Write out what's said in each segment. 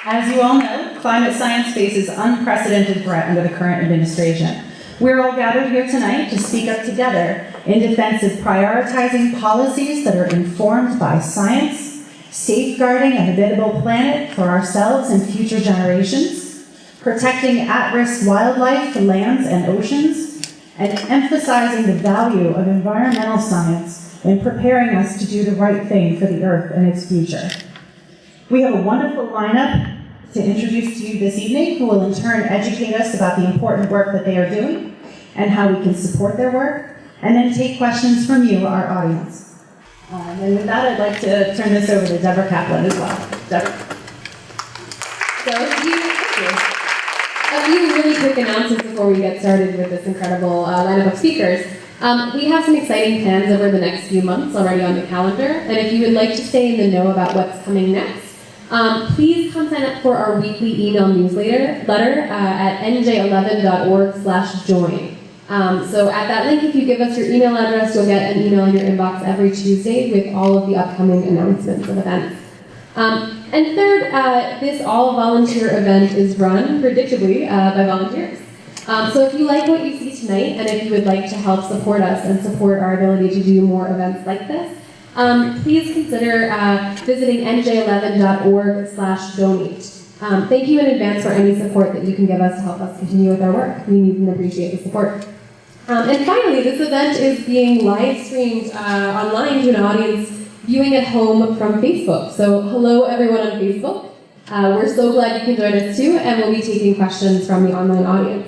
As you all know, climate science faces unprecedented threat under the current administration. We're all gathered here tonight to speak up together in defense of prioritizing policies that are informed by science, safeguarding a habitable planet for ourselves and future generations, protecting at-risk wildlife, lands, and oceans, and emphasizing the value of environmental science in preparing us to do the right thing for the Earth and its future. We have a wonderful lineup to introduce to you this evening, who will in turn educate us about the important work that they are doing and how we can support their work, and then take questions from you, our audience. And with that, I'd like to turn this over to Deborah Kaplan as well. Deborah. So a few really quick announcements before we get started with this incredible lineup of speakers. We have some exciting plans over the next few months already on the calendar, and if you would like to stay in the know about what's coming next, please come sign up for our weekly email newsletter at nj11.org/join. So at that link, if you give us your email address, you'll get an email in your inbox every Tuesday with all of the upcoming announcements of events. And third, this all-volunteer event is run, predictably, by volunteers. So if you like what you see tonight, and if you would like to help support us and support our ability to do more events like this, please consider visiting nj11.org/donate. Thank you in advance for any support that you can give us to help us continue with our work. We need and appreciate the support. And finally, this event is being live streamed online to an audience viewing at home from Facebook. So hello everyone on Facebook. We're so glad you can join us too, and we'll be taking questions from the online audience.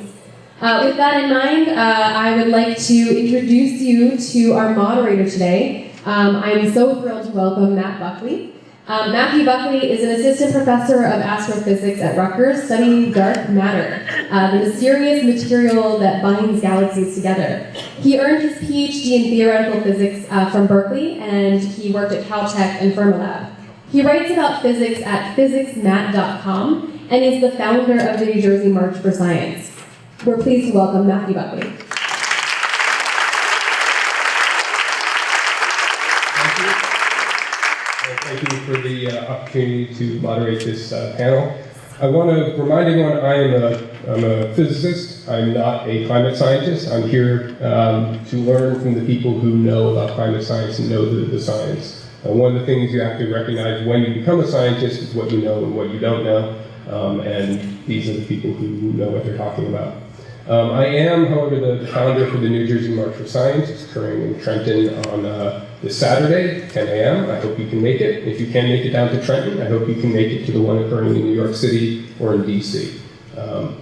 With that in mind, I would like to introduce you to our moderator today. I'm so thrilled to welcome Matt Buckley. Matthew Buckley is an assistant professor of astrophysics at Rutgers, studying dark matter, the mysterious material that binds galaxies together. He earned his PhD in theoretical physics from Berkeley, and he worked at Caltech and Fermilab. He writes about physics at physicsmat.com and is the founder of the New Jersey March for Science. We're pleased to welcome Matthew Buckley. Thank you for the opportunity to moderate this panel. I want to remind everyone I'm a physicist. I'm not a climate scientist. I'm here to learn from the people who know about climate science and know the science. One of the things you have to recognize when you become a scientist is what you know and what you don't know. And these are the people who know what they're talking about. I am, however, the founder for the New Jersey March for Science. It's occurring in Trenton on this Saturday, 10 a.m. I hope you can make it. If you can make it down to Trenton, I hope you can make it to the one occurring in New York City or in D.C.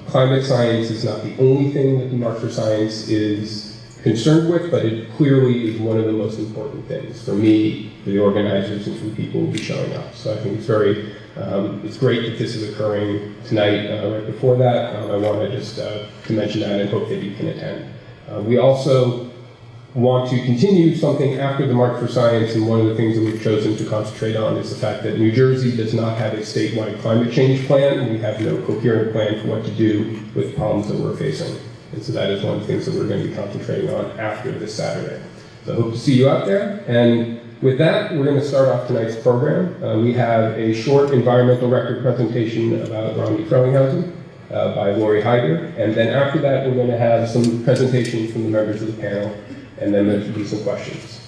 Climate science is not the only thing that the March for Science is concerned with, but it clearly is one of the most important things for me, for the organizers, and for the people who will be showing up. So I think it's it's great that this is occurring tonight, right before that. I want to just to mention that and hope that you can attend. We also want to continue something after the March for Science, and one of the things that we've chosen to concentrate on is the fact that New Jersey does not have a statewide climate change plan, and we have no coherent plan for what to do with the problems that we're facing. And so that is one of the things that we're going to be concentrating on after this Saturday. So I hope to see you out there. And with that, we're going to start off tonight's program. We have a short environmental record presentation about Rodney Frelinghuysen by Lori Heiger. And then after that, we're going to have some presentations from the members of the panel, and then there'll be some questions.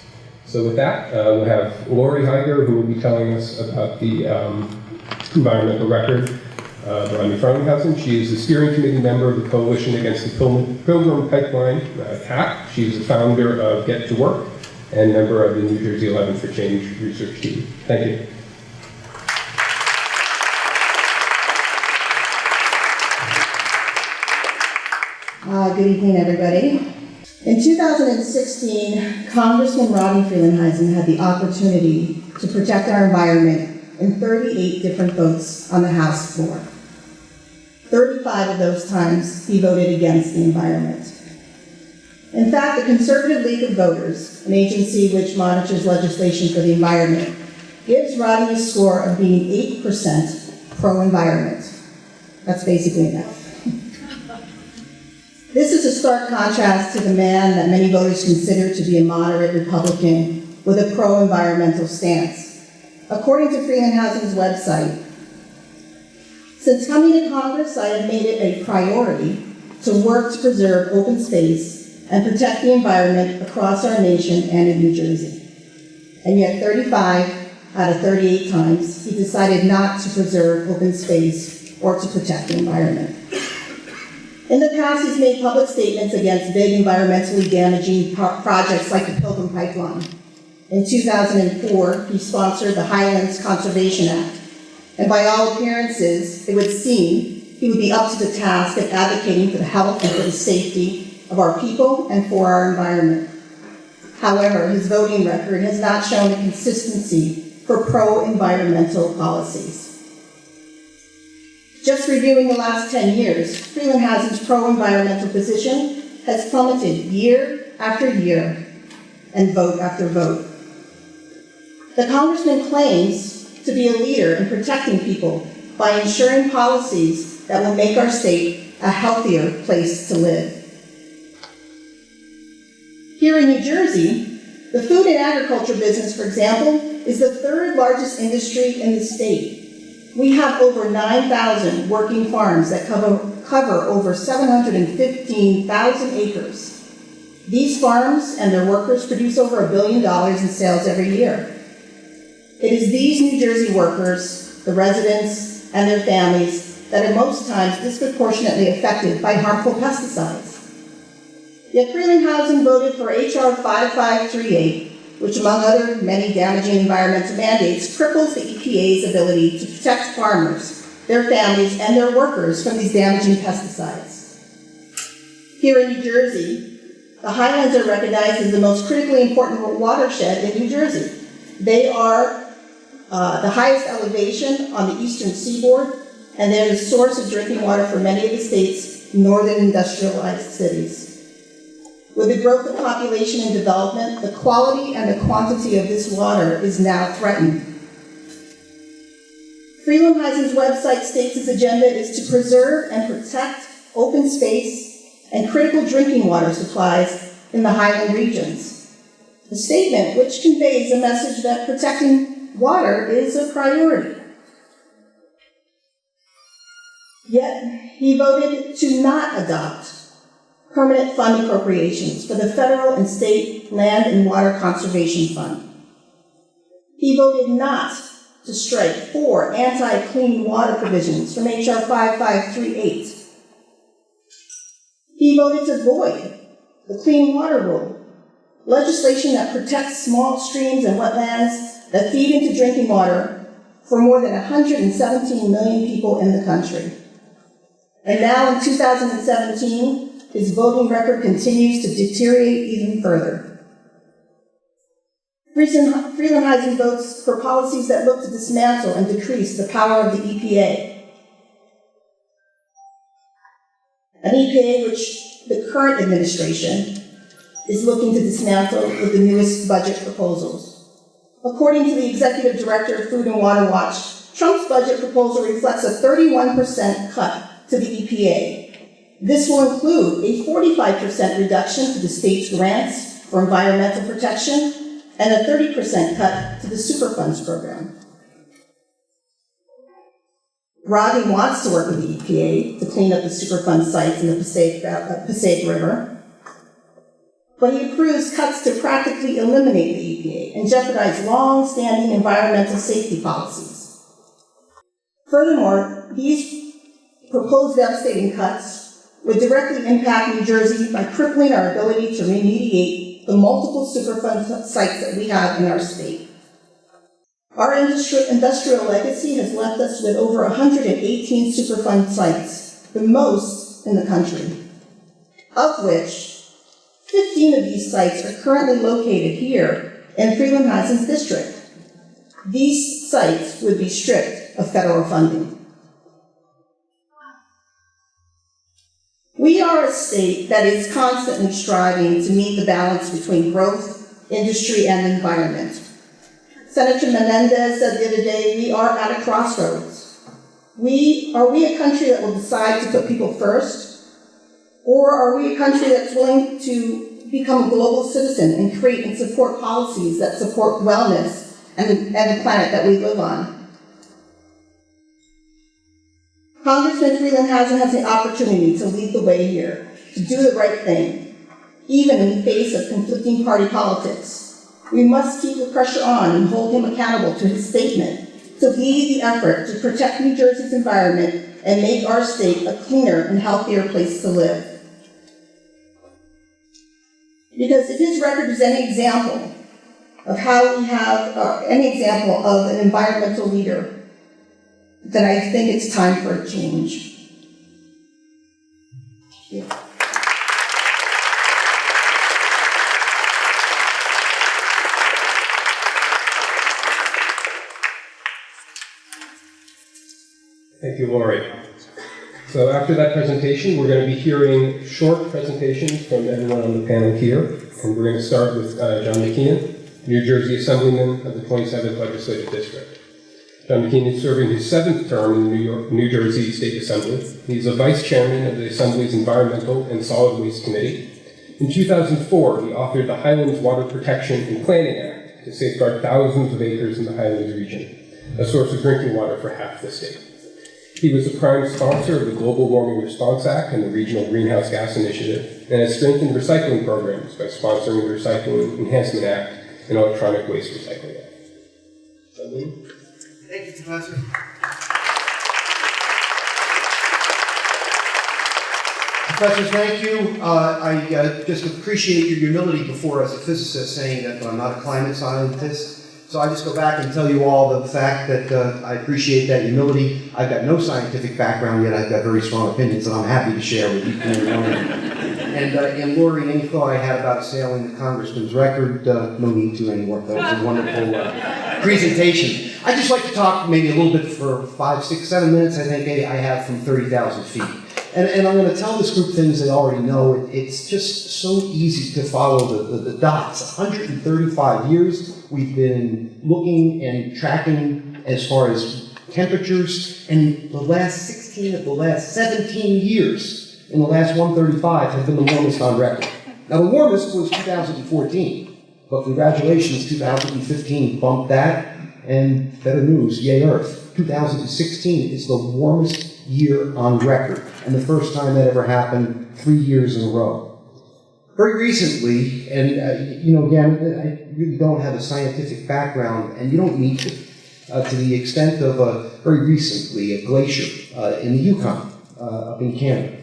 So with that, we'll have Lori Heiger, who will be telling us about the environmental record of Rodney Frelinghuysen. She is the steering committee member of the Coalition Against the Pilgrim Pipeline, CAP. She's the founder of Get to Work and member of the New Jersey 11 for Change research team. Thank you. Good evening, everybody. In 2016, Congressman Rodney Frelinghuysen had the opportunity to protect our environment in 38 different votes on the House floor. 35 of those times, he voted against the environment. In fact, the Conservative League of Voters, an agency which monitors legislation for the environment, gives Rodney a score of being 8% pro-environment. That's basically enough. This is a stark contrast to the man that many voters consider to be a moderate Republican with a pro-environmental stance. According to Frelinghuysen's website, Since coming to Congress, I have made it a priority to work to preserve open space and protect the environment across our nation and in New Jersey. And yet 35 out of 38 times, he decided not to preserve open space or to protect the environment. In the past, he's made public statements against big environmentally damaging projects like the Pilgrim Pipeline. In 2004, he sponsored the Highlands Conservation Act, and by all appearances, it would seem he would be up to the task of advocating for the health and for the safety of our people and for our environment. However, his voting record has not shown a consistency for pro-environmental policies. Just reviewing the last 10 years, Frelinghuysen's pro-environmental position has plummeted year after year and vote after vote. The congressman claims to be a leader in protecting people by ensuring policies that will make our state a healthier place to live. Here in New Jersey, the food and agriculture business, for example, is the third largest industry in the state. We have over 9,000 working farms that cover over 715,000 acres. These farms and their workers produce over $1 billion in sales every year. It is these New Jersey workers, the residents, and their families that are most times disproportionately affected by harmful pesticides. Yet Frelinghuysen voted for H.R. 5538, which among other many damaging environmental mandates, cripples the EPA's ability to protect farmers, their families, and their workers from these damaging pesticides. Here in New Jersey, the Highlands are recognized as the most critically important watershed in New Jersey. They are the highest elevation on the eastern seaboard, and they're the source of drinking water for many of the state's northern industrialized cities. With the growth of population and development, the quality and the quantity of this water is now threatened. Frelinghuysen's website states his agenda is to preserve and protect open space and critical drinking water supplies in the Highland regions. A statement which conveys a message that protecting water is a priority. Yet, he voted to not adopt permanent fund appropriations for the federal and state land and water conservation fund. He voted not to strike 4 anti-clean water provisions from H.R. 5538. He voted to void the Clean Water Rule, legislation that protects small streams and wetlands that feed into drinking water for more than 117 million people in the country. And now in 2017, his voting record continues to deteriorate even further. Frelinghuysen votes for policies that look to dismantle and decrease the power of the EPA. An EPA which the current administration is looking to dismantle with the newest budget proposals. According to the Executive Director of Food and Water Watch, Trump's budget proposal reflects a 31% cut to the EPA. This will include a 45% reduction to the state's grants for environmental protection and a 30% cut to the Superfunds program. Rodney wants to work with the EPA to clean up the Superfund sites in the Passaic River, but he approves cuts to practically eliminate the EPA and jeopardize long-standing environmental safety policies. Furthermore, these proposed devastating cuts would directly impact New Jersey by crippling our ability to remediate the multiple Superfund sites that we have in our state. Our industrial legacy has left us with over 118 Superfund sites, the most in the country, of which 15 of these sites are currently located here in Frelinghuysen's district. These sites would be stripped of federal funding. We are a state that is constantly striving to meet the balance between growth, industry, and environment. Senator Menendez said the other day, we are at a crossroads. Are we a country that will decide to put people first? Or are we a country that's willing to become a global citizen and create and support policies that support wellness and the planet that we live on? Congressman Frelinghuysen has the opportunity to lead the way here, to do the right thing, even in the face of conflicting party politics. We must keep the pressure on and hold him accountable to his statement to lead the effort to protect New Jersey's environment and make our state a cleaner and healthier place to live. Because if his record is any example of how we have, any example of an environmental leader, then I think it's time for a change. Yeah. Thank you, Lori. So after that presentation, we're going to be hearing short presentations from everyone on the panel here. And we're going to start with John McKeon, New Jersey Assemblyman of the 27th Legislative District. John McKeon is serving his 7th term in the New Jersey State Assembly. He's a vice chairman of the Assembly's Environmental and Solid Waste Committee. In 2004, he authored the Highlands Water Protection and Planning Act to safeguard thousands of acres in the Highlands region, a source of drinking water for half the state. He was a prime sponsor of the Global Warming Response Act and the Regional Greenhouse Gas Initiative, and has strengthened recycling programs by sponsoring the Recycling Enhancement Act and Electronic Waste Recycling Act. Thank you, Professor. Professor, thank you. I just appreciate your humility before as a physicist saying that I'm not a climate scientist. So I just go back and tell you all the fact that I appreciate that humility. I've got no scientific background yet. I've got very strong opinions that I'm happy to share with you. And Lori, any thought I had about sailing the Congressman's record, no need to anymore. That was a wonderful presentation. I'd just like to talk maybe a little bit for 5, 6, 7 minutes. I think I have from 30,000 feet. And I'm going to tell this group things they already know. It's just so easy to follow the dots. 135 years we've been looking and tracking as far as temperatures, and the last 16 of the last 17 years in the last 135 have been the warmest on record. Now the warmest was 2014, but congratulations, 2015 bumped that, and better news, yay Earth. 2016 is the warmest year on record, and the first time that ever happened 3 years in a row. Very recently, and again, I really don't have a scientific background, and you don't need to the extent of very recently a glacier in the Yukon up in Canada.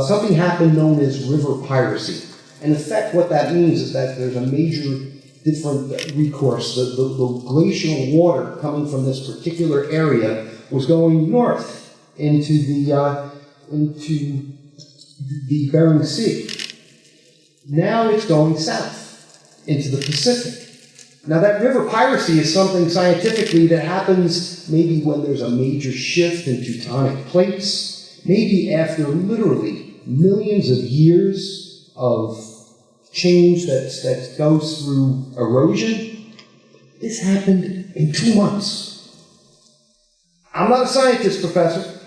Something happened known as river piracy. In effect, what that means is that there's a major different recourse. The glacial water coming from this particular area was going north into the Bering Sea. Now it's going south into the Pacific. Now that river piracy is something scientifically that happens maybe when there's a major shift in tectonic plates, maybe after literally millions of years of change that goes through erosion. This happened in 2 months. I'm not a scientist, Professor,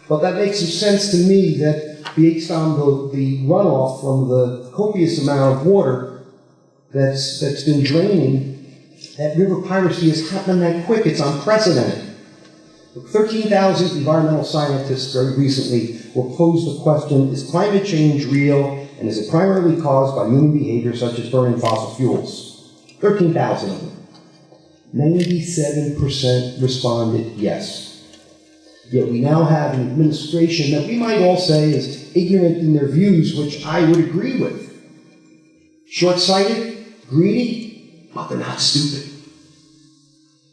but that makes some sense to me that based on the runoff from the copious amount of water that's been draining, that river piracy has happened that quick. It's unprecedented. 13,000 environmental scientists very recently were posed the question, is climate change real, and is it primarily caused by human behavior such as burning fossil fuels? 13,000 of them. 97% responded yes. Yet we now have an administration that we might all say is ignorant in their views, which I would agree with. Short-sighted, greedy, but they're not stupid.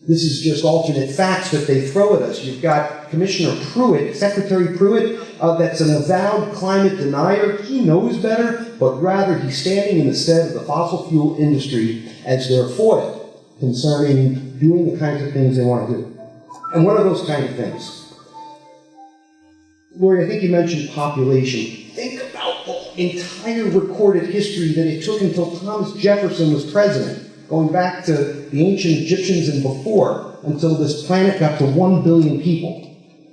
This is just alternate facts that they throw at us. You've got Commissioner Pruitt, Secretary Pruitt, that's an avowed climate denier. He knows better, but rather he's standing in the stead of the fossil fuel industry as their foil concerning doing the kinds of things they want to do. And what are those kind of things? Lori, I think you mentioned population. Think about the entire recorded history that it took until Thomas Jefferson was president, going back to the ancient Egyptians and before, until this planet got to 1 billion people.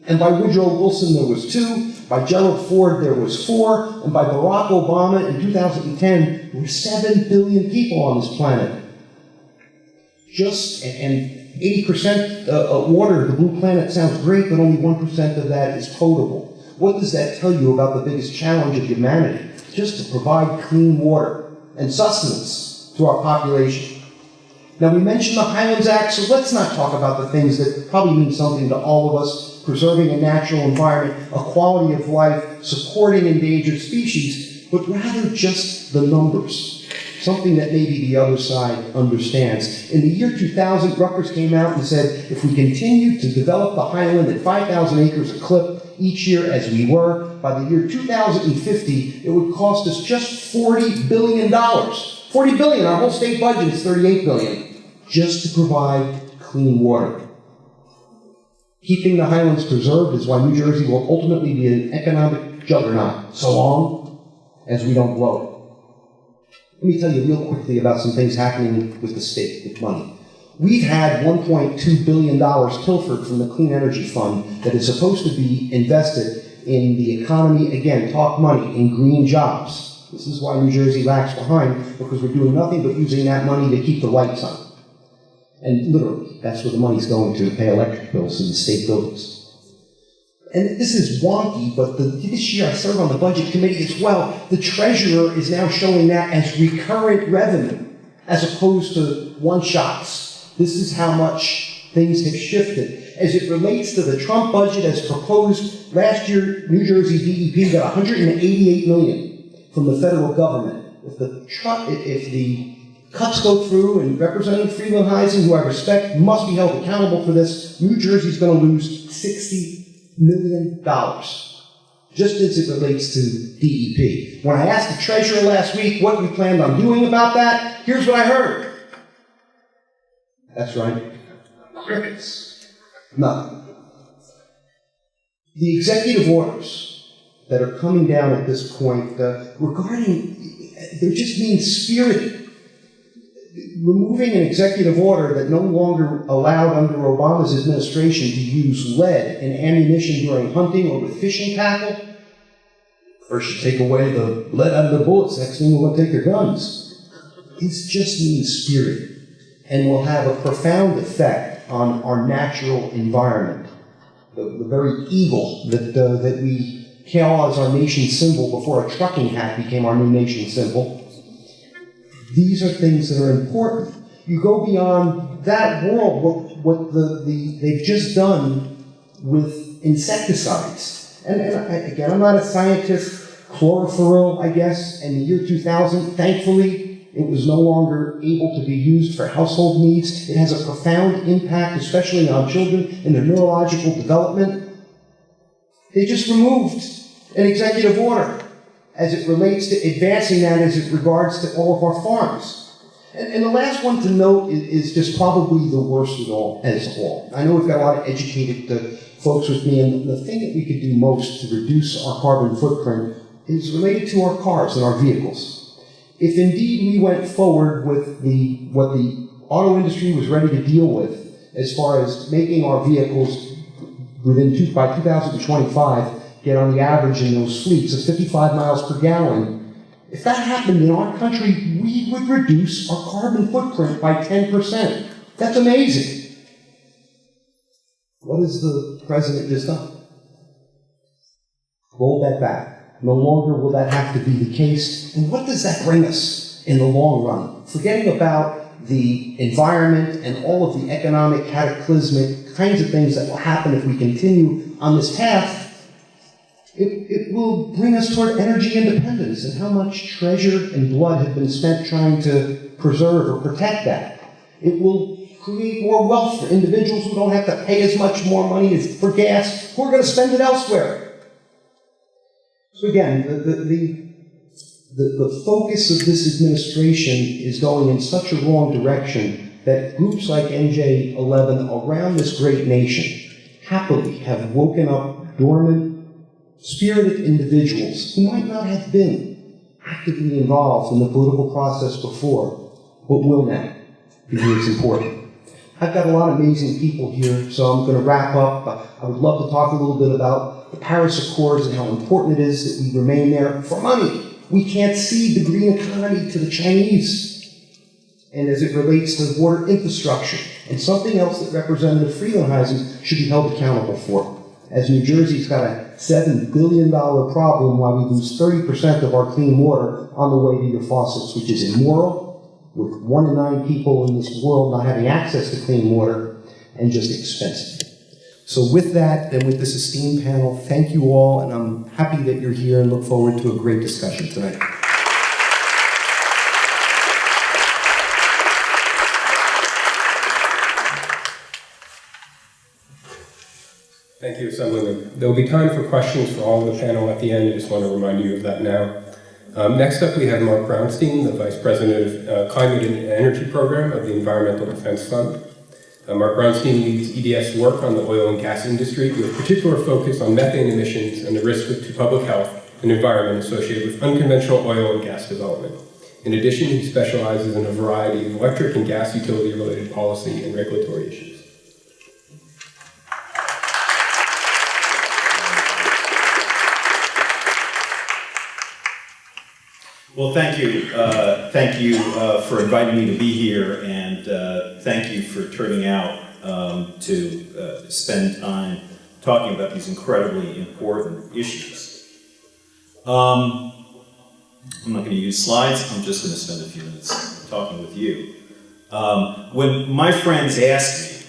And by Woodrow Wilson there was 2, by Gerald Ford there was 4, and by Barack Obama in 2010 there were 7 billion people on this planet. And 80% water, the Blue Planet sounds great, but only 1% of that is potable. What does that tell you about the biggest challenge of humanity? Just to provide clean water and sustenance to our population. Now, we mentioned the Highlands Act, so let's not talk about the things that probably mean something to all of us: preserving a natural environment, a quality of life, supporting endangered species, but rather just the numbers, something that maybe the other side understands. In the year 2000, Rutgers came out and said, if we continue to develop the highland at 5,000 acres a clip each year as we were, by the year 2050, it would cost us just $40 billion. $40 billion, our whole state budget is $38 billion, just to provide clean water. Keeping the highlands preserved is why New Jersey will ultimately be an economic juggernaut, so long as we don't blow it. Let me tell you real quickly about some things happening with the state, with money. We've had $1.2 billion pilfered from the Clean Energy Fund that is supposed to be invested in the economy, again, talk money, in green jobs. This is why New Jersey lags behind, because we're doing nothing but using that money to keep the lights on. And literally, that's where the money's going to pay electric bills in the state buildings. And this is wonky, but this year I serve on the budget committee as well. The treasurer is now showing that as recurrent revenue, as opposed to one-shots. This is how much things have shifted. As it relates to the Trump budget as proposed, last year New Jersey DEP got $188 million from the federal government. If the cuts go through, and Representative Freeland-Heisen, who I respect, must be held accountable for this, New Jersey's going to lose $60 million, just as it relates to DEP. When I asked the treasurer last week what we planned on doing about that, here's what I heard. That's right. Crickets. Nothing. The executive orders that are coming down at this point regarding, they're just mean-spirited. Removing an executive order that no longer allowed under Obama's administration to use lead in ammunition during hunting or with fishing tackle. First you take away the lead out of their bullets, next thing we're going to take their guns. It's just mean-spirited and will have a profound effect on our natural environment. The very eagle that we hail as our nation's symbol before a trucking hat became our new nation's symbol. These are things that are important. You go beyond that world, what they've just done with insecticides. And again, I'm not a scientist. Chlorophyll, I guess, in the year 2000, thankfully, it was no longer able to be used for household needs. It has a profound impact, especially on children in their neurological development. They just removed an executive order as it relates to advancing that as it regards to all of our farms. And the last one to note is just probably the worst of all, as a whole. I know we've got a lot of educated folks with me, and the thing that we could do most to reduce our carbon footprint is related to our cars and our vehicles. If indeed we went forward with what the auto industry was ready to deal with, as far as making our vehicles by 2025, get on the average in those fleets of 55 miles per gallon, if that happened in our country, we would reduce our carbon footprint by 10%. That's amazing. What has the president just done? Roll that back. No longer will that have to be the case. And what does that bring us in the long run? Forgetting about the environment and all of the economic cataclysmic kinds of things that will happen if we continue on this path, it will bring us toward energy independence, and how much treasure and blood have been spent trying to preserve or protect that. It will create more wealth for individuals who don't have to pay as much more money for gas, who are going to spend it elsewhere. So again, the focus of this administration is going in such a wrong direction that groups like NJ11 around this great nation happily have woken up dormant, spirited individuals who might not have been actively involved in the political process before, but will now, because it's important. I've got a lot of amazing people here, so I'm going to wrap up. I would love to talk a little bit about the Paris Accords and how important it is that we remain there for money. We can't cede the green economy to the Chinese. and as it relates to water infrastructure, and something else that Representative Frelinghuysen should be held accountable for. As New Jersey's got a $7 billion problem while we lose 30% of our clean water on the way to your faucets, which is immoral, with 1 in 9 people in this world not having access to clean water, and just expensive. So with that, and with this esteemed panel, thank you all, and I'm happy that you're here and look forward to a great discussion tonight. Thank you, Assemblyman. There will be time for questions for all of the panel at the end. I just want to remind you of that now. Next up, we have Mark Brownstein, the Vice President of Climate and Energy Program of the Environmental Defense Fund. Mark Brownstein leads EDF's work on the oil and gas industry with particular focus on methane emissions and the risk to public health and environment associated with unconventional oil and gas development. In addition, he specializes in a variety of electric and gas utility-related policy and regulatory issues. Well, thank you. Thank you for inviting me to be here, and thank you for turning out to spend time talking about these incredibly important issues. I'm not going to use slides. I'm just going to spend a few minutes talking with you. When my friends ask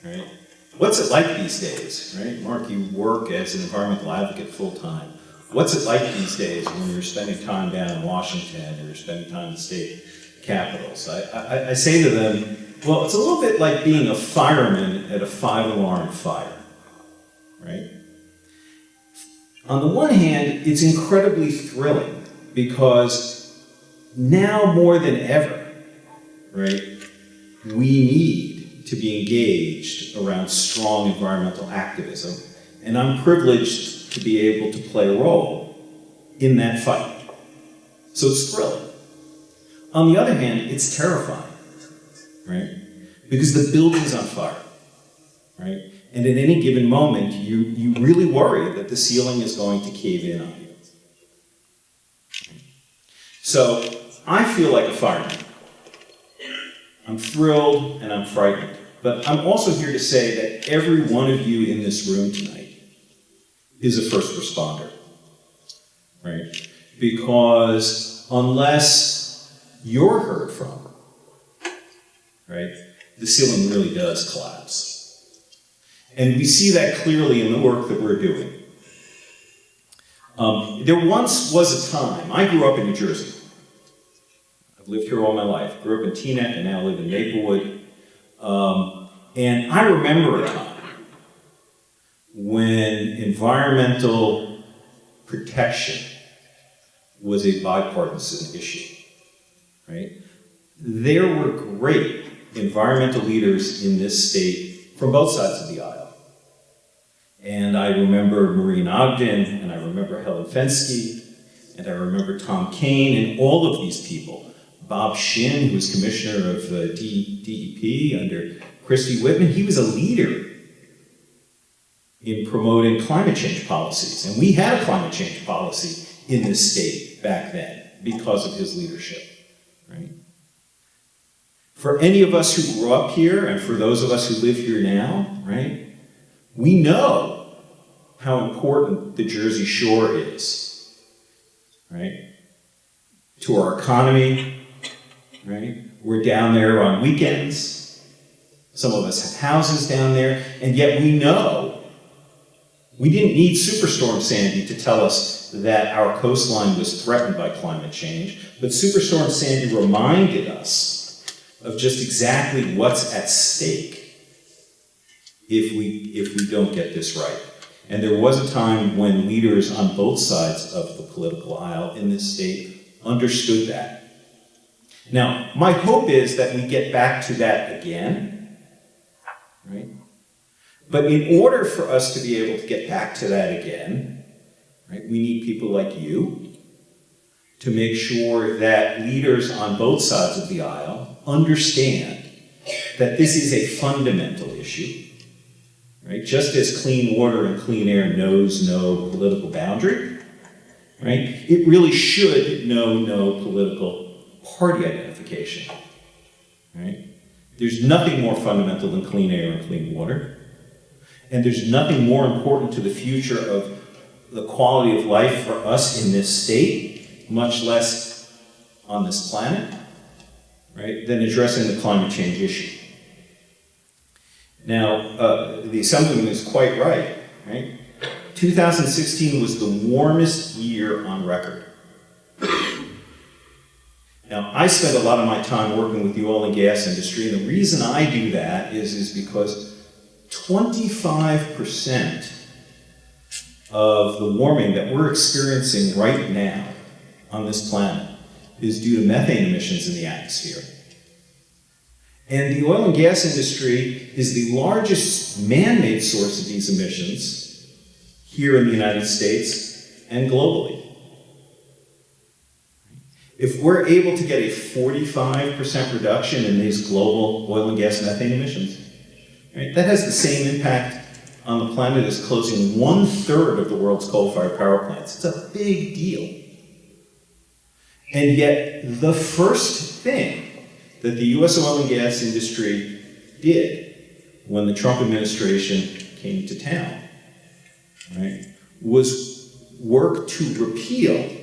me, right, what's it like these days, right? Mark, you work as an environmental advocate full-time. What's it like these days when you're spending time down in Washington or you're spending time in the state capitals? I say to them, well, it's a little bit like being a fireman at a 5-alarm fire, right? On the one hand, it's incredibly thrilling because now more than ever, right, we need to be engaged around strong environmental activism, and I'm privileged to be able to play a role in that fight. So it's thrilling. On the other hand, it's terrifying, right? Because the building's on fire, right? And at any given moment, you really worry that the ceiling is going to cave in on you. So I feel like a fireman. I'm thrilled and I'm frightened. But I'm also here to say that every one of you in this room tonight is a first responder, right? Because unless you're heard from, right, the ceiling really does collapse. And we see that clearly in the work that we're doing. There once was a time, I grew up in New Jersey. I've lived here all my life. Grew up in Teaneck and now live in Maplewood. And I remember a time when environmental protection was a bipartisan issue, right? There were great environmental leaders in this state from both sides of the aisle. And I remember Maureen Ogden, and I remember Helen Fenske, and I remember Tom Kane, and all of these people. Bob Shin, who was commissioner of DEP under Christy Whitman, he was a leader in promoting climate change policies. And we had a climate change policy in this state back then because of his leadership, right? For any of us who grew up here, and for those of us who live here now, right, we know how important the Jersey Shore is, right, to our economy, right? We're down there on weekends. Some of us have houses down there, and yet we know we didn't need Superstorm Sandy to tell us that our coastline was threatened by climate change, but Superstorm Sandy reminded us of just exactly what's at stake if we don't get this right. And there was a time when leaders on both sides of the political aisle in this state understood that. Now, my hope is that we get back to that again, right? But in order for us to be able to get back to that again, right, we need people like you to make sure that leaders on both sides of the aisle understand that this is a fundamental issue, right? Just as clean water and clean air knows no political boundary, right? It really should know no political party identification. right? There's nothing more fundamental than clean air and clean water. And there's nothing more important to the future of the quality of life for us in this state, much less on this planet, right, than addressing the climate change issue. Now, the Assemblyman is quite right? 2016 was the warmest year on record. Now, I spend a lot of my time working with the oil and gas industry, and the reason I do that is because 25% of the warming that we're experiencing right now on this planet is due to methane emissions in the atmosphere. And the oil and gas industry is the largest man-made source of these emissions here in the United States and globally. If we're able to get a 45% reduction in these global oil and gas methane emissions, right, that has the same impact on the planet as closing 1/3 of the world's coal-fired power plants. It's a big deal. And yet, the first thing that the US oil and gas industry did when the Trump administration came to town, right, was work to repeal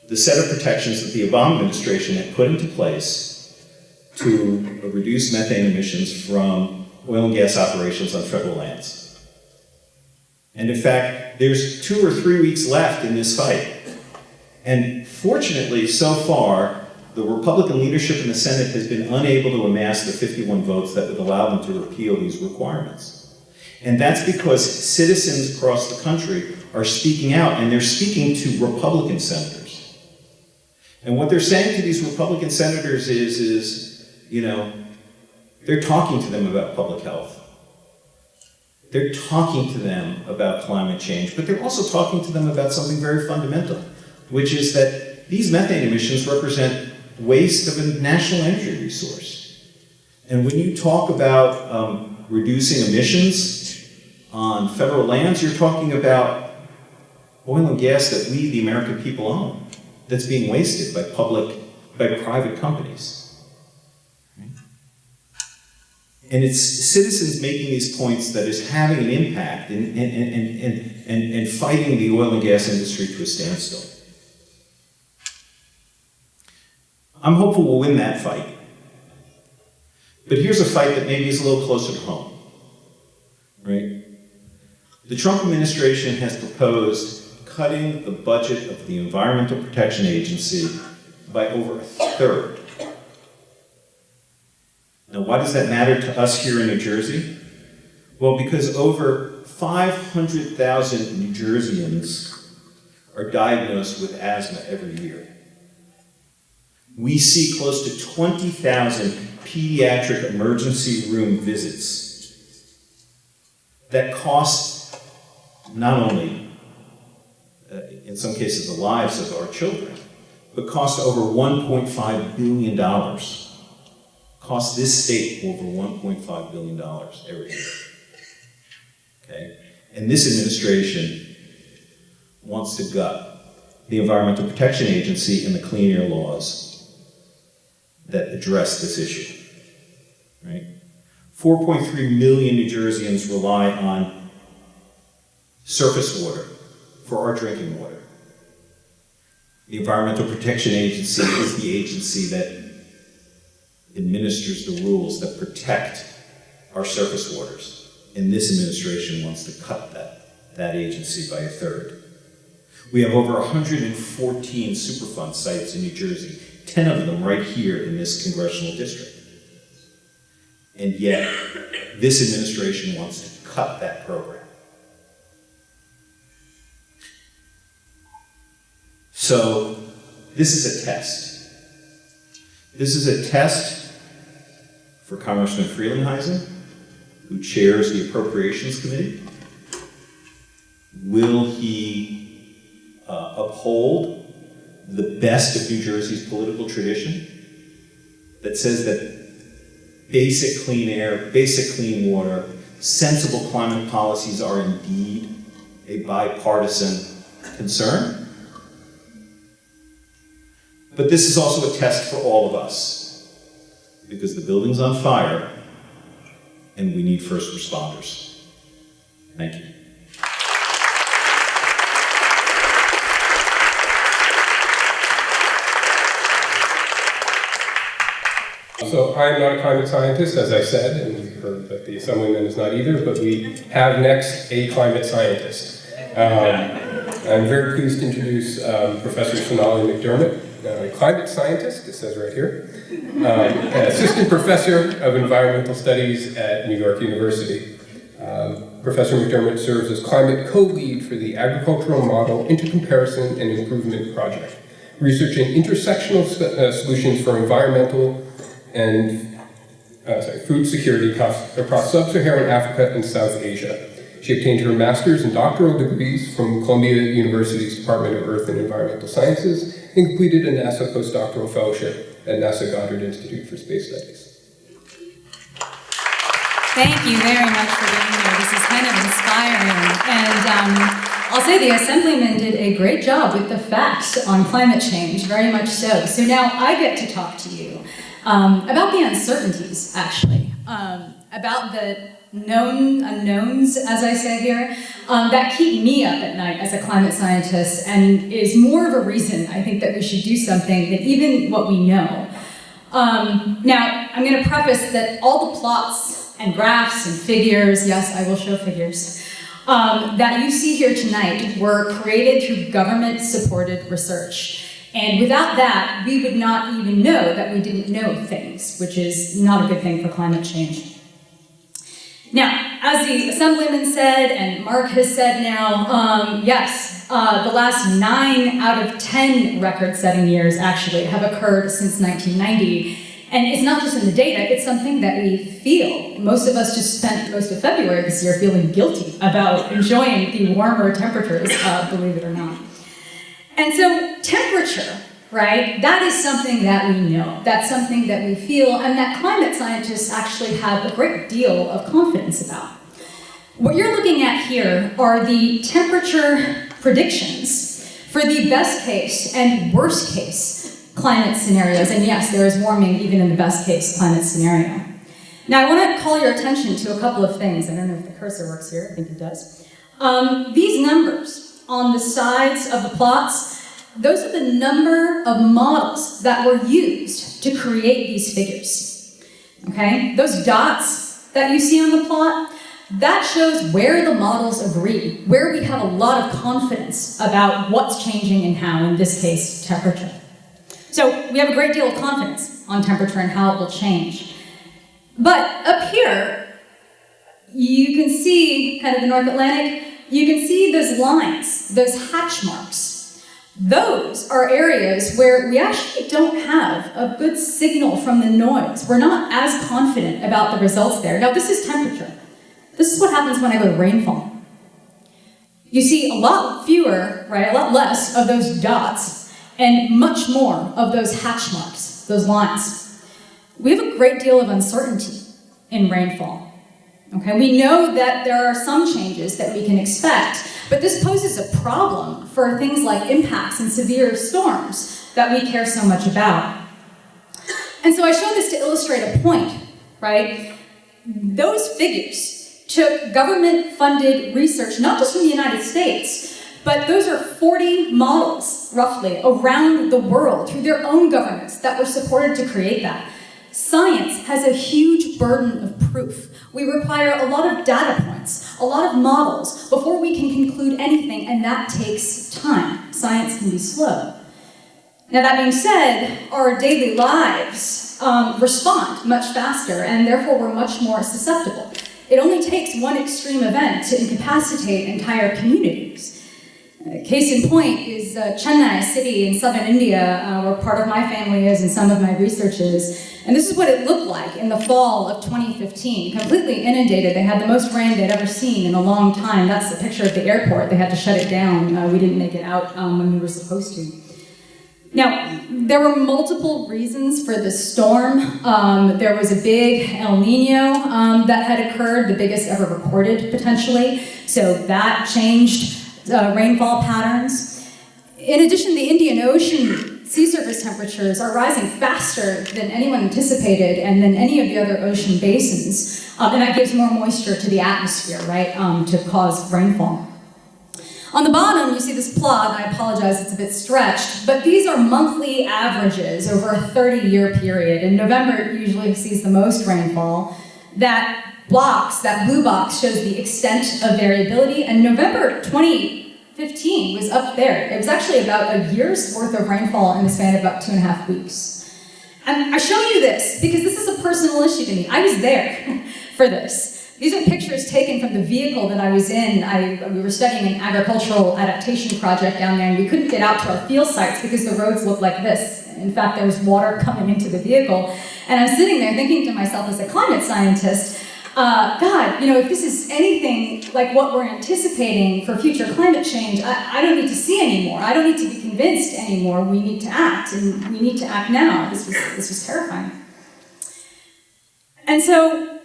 the set of protections that the Obama administration had put into place to reduce methane emissions from oil and gas operations on federal lands. And in fact, there's 2 or 3 weeks left in this fight. And fortunately, so far, the Republican leadership in the Senate has been unable to amass the 51 votes that would allow them to repeal these requirements. And that's because citizens across the country are speaking out, and they're speaking to Republican senators. And what they're saying to these Republican senators is, they're talking to them about public health. They're talking to them about climate change, but they're also talking to them about something very fundamental, which is that these methane emissions represent waste of a national energy resource. And when you talk about reducing emissions on federal lands, you're talking about oil and gas that we, the American people, own, that's being wasted by private companies. And it's citizens making these points that is having an impact and fighting the oil and gas industry to a standstill. I'm hopeful we'll win that fight. But here's a fight that maybe is a little closer to home, right? The Trump administration has proposed cutting the budget of the Environmental Protection Agency by over 1/3. Now, why does that matter to us here in New Jersey? Well, because over 500,000 New Jerseyans are diagnosed with asthma every year. We see close to 20,000 pediatric emergency room visits that cost not only, in some cases, the lives of our children, but cost over $1.5 billion. Cost this state over $1.5 billion every year. Okay? And this administration wants to gut the Environmental Protection Agency and the clean air laws that address this issue. Right? 4.3 million New Jerseyans rely on surface water for our drinking water. The Environmental Protection Agency is the agency that administers the rules that protect our surface waters. And this administration wants to cut that agency by 1/3. We have over 114 Superfund sites in New Jersey, 10 of them right here in this congressional district. And yet, this administration wants to cut that program. So, this is a test. This is a test for Congressman Frelinghuysen, who chairs the Appropriations Committee. Will he uphold the best of New Jersey's political tradition that says that basic clean air, basic clean water, sensible climate policies are indeed a bipartisan concern? But this is also a test for all of us, because the building's on fire, and we need first responders. Thank you. So I'm not a climate scientist, as I said, and we heard that the Assemblyman is not either, but we have next a climate scientist. I'm very pleased to introduce Professor Sonali McDermott, a climate scientist, it says right here, an assistant professor of environmental studies at New York University. Professor McDermott serves as climate co-lead for the Agricultural Model Intercomparison and Improvement Project, researching intersectional solutions for environmental and food security across sub-Saharan Africa and South Asia. She obtained her master's and doctoral degrees from Columbia University's Department of Earth and Environmental Sciences and completed a NASA postdoctoral fellowship at NASA Goddard Institute for Space Studies. Thank you very much for being here. This is kind of inspiring. And I'll say the Assemblyman did a great job with the facts on climate change, very much so. So now I get to talk to you about the uncertainties, actually, about the known unknowns, as I say here, that keep me up at night as a climate scientist and is more of a reason, I think, that we should do something than even what we know. Now, I'm going to preface that all the plots and graphs and figures, yes, I will show figures, that you see here tonight were created through government-supported research. And without that, we would not even know that we didn't know things, which is not a good thing for climate change. Now, as the Assemblyman said, and Mark has said now, yes, the last 9 out of 10 record-setting years actually have occurred since 1990. And it's not just in the data, it's something that we feel. Most of us just spent most of February this year feeling guilty about enjoying the warmer temperatures, believe it or not. And so temperature, right, that is something that we know. That's something that we feel, and that climate scientists actually have a great deal of confidence about. What you're looking at here are the temperature predictions for the best case and worst case climate scenarios. And yes, there is warming even in the best case climate scenario. Now, I want to call your attention to a couple of things. I don't know if the cursor works here. I think it does. These numbers on the sides of the plots, those are the number of models that were used to create these figures. Okay? Those dots that you see on the plot, that shows where the models agree, where we have a lot of confidence about what's changing and how, in this case, temperature. So we have a great deal of confidence on temperature and how it will change. But up here, you can see kind of the North Atlantic, you can see those lines, those hatch marks. Those are areas where we actually don't have a good signal from the noise. We're not as confident about the results there. Now, this is temperature. This is what happens when I go to rainfall. You see a lot fewer, right, a lot less of those dots and much more of those hatch marks, those lines. We have a great deal of uncertainty in rainfall. Okay, we know that there are some changes that we can expect, but this poses a problem for things like impacts and severe storms that we care so much about. And so I show this to illustrate a point, right? Those figures took government-funded research, not just from the United States, but those are 40 models, roughly, around the world through their own governments that were supported to create that. Science has a huge burden of proof. We require a lot of data points, a lot of models before we can conclude anything, and that takes time. Science can be slow. Now, that being said, our daily lives respond much faster, and therefore we're much more susceptible. It only takes one extreme event to incapacitate entire communities. Case in point is Chennai, a city in southern India, where part of my family is and some of my research is. And this is what it looked like in the fall of 2015. Completely inundated. They had the most rain they'd ever seen in a long time. That's the picture of the airport. They had to shut it down. We didn't make it out when we were supposed to. Now, there were multiple reasons for the storm. There was a big El Nino that had occurred, the biggest ever recorded, potentially. So that changed rainfall patterns. In addition, the Indian Ocean sea surface temperatures are rising faster than anyone anticipated and than any of the other ocean basins. And that gives more moisture to the atmosphere, right, to cause rainfall. On the bottom, you see this plot. I apologize, it's a bit stretched, but these are monthly averages over a 30-year period. And November usually sees the most rainfall. That blue box, shows the extent of variability, and November 2015 was up there. It was actually about a year's worth of rainfall in the span of about 2.5 weeks. And I show you this because this is a personal issue to me. I was there for this. These are pictures taken from the vehicle that I was in. We were studying an agricultural adaptation project down there, and we couldn't get out to our field sites because the roads looked like this. In fact, there was water coming into the vehicle. And I'm sitting there thinking to myself as a climate scientist, God, if this is anything like what we're anticipating for future climate change, I don't need to see anymore. I don't need to be convinced anymore. We need to act, and we need to act now. This was terrifying. And so,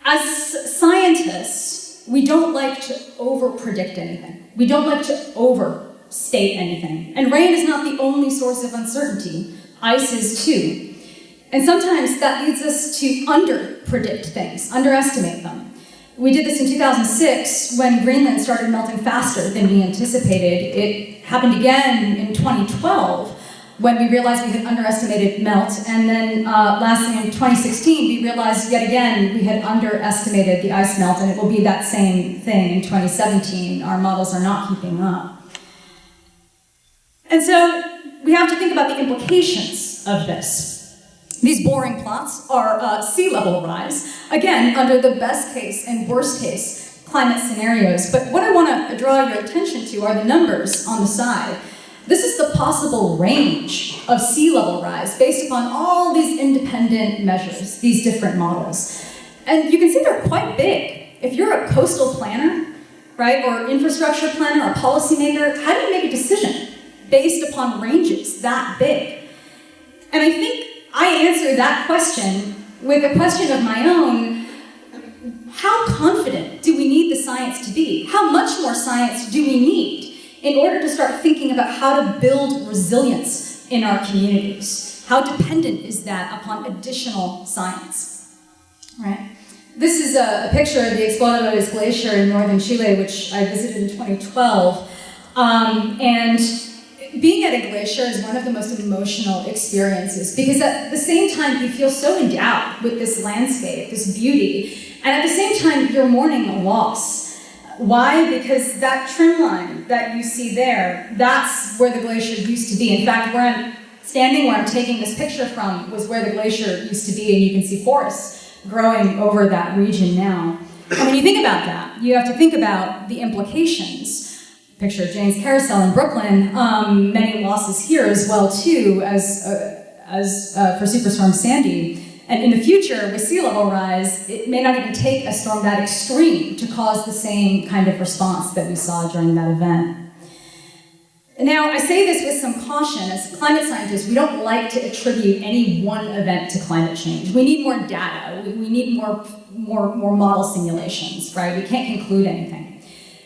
as scientists, we don't like to over-predict anything. We don't like to overstate anything. And rain is not the only source of uncertainty. Ice is too. And sometimes that leads us to under-predict things, underestimate them. We did this in 2006 when Greenland started melting faster than we anticipated. It happened again in 2012 when we realized we had underestimated melt, and then lastly in 2016 we realized yet again we had underestimated the ice melt, and it will be that same thing in 2017. Our models are not keeping up. And so we have to think about the implications of this. These boring plots are sea level rise, again under the best case and worst case climate scenarios, but what I want to draw your attention to are the numbers on the side. This is the possible range of sea level rise based upon all these independent measures, these different models. And you can see they're quite big. If you're a coastal planner, right, or infrastructure planner or policymaker, how do you make a decision based upon ranges that big? And I think I answer that question with a question of my own. How confident do we need the science to be? How much more science do we need in order to start thinking about how to build resilience in our communities? How dependent is that upon additional science? Right? This is a picture of the Exploradores Glacier in northern Chile, which I visited in 2012. And being at a glacier is one of the most emotional experiences because at the same time you feel so endowed with this landscape, this beauty, and at the same time you're mourning a loss. Why? Because that trim line that you see there, that's where the glacier used to be. In fact, where I'm taking this picture from was where the glacier used to be, and you can see forests growing over that region now. And when you think about that, you have to think about the implications. Picture of Jane's Carousel in Brooklyn, many losses here as well too, as for Superstorm Sandy. And in the future, with sea level rise, it may not even take a storm that extreme to cause the same kind of response that we saw during that event. Now, I say this with some caution. As climate scientists, we don't like to attribute any one event to climate change. We need more data. We need more model simulations, right? We can't conclude anything.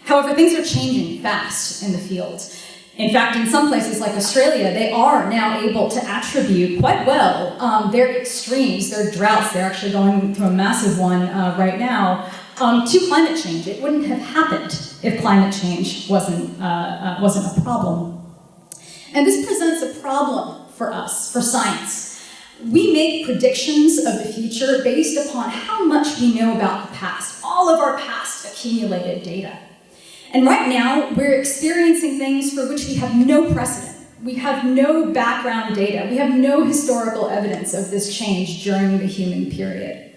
However, things are changing fast in the field. In fact, in some places like Australia, they are now able to attribute quite well their extremes, their droughts. They're actually going through a massive one right now to climate change. It wouldn't have happened if climate change wasn't a problem. And this presents a problem for us, for science. We make predictions of the future based upon how much we know about the past, all of our past accumulated data. And right now, we're experiencing things for which we have no precedent. We have no background data. We have no historical evidence of this change during the human period.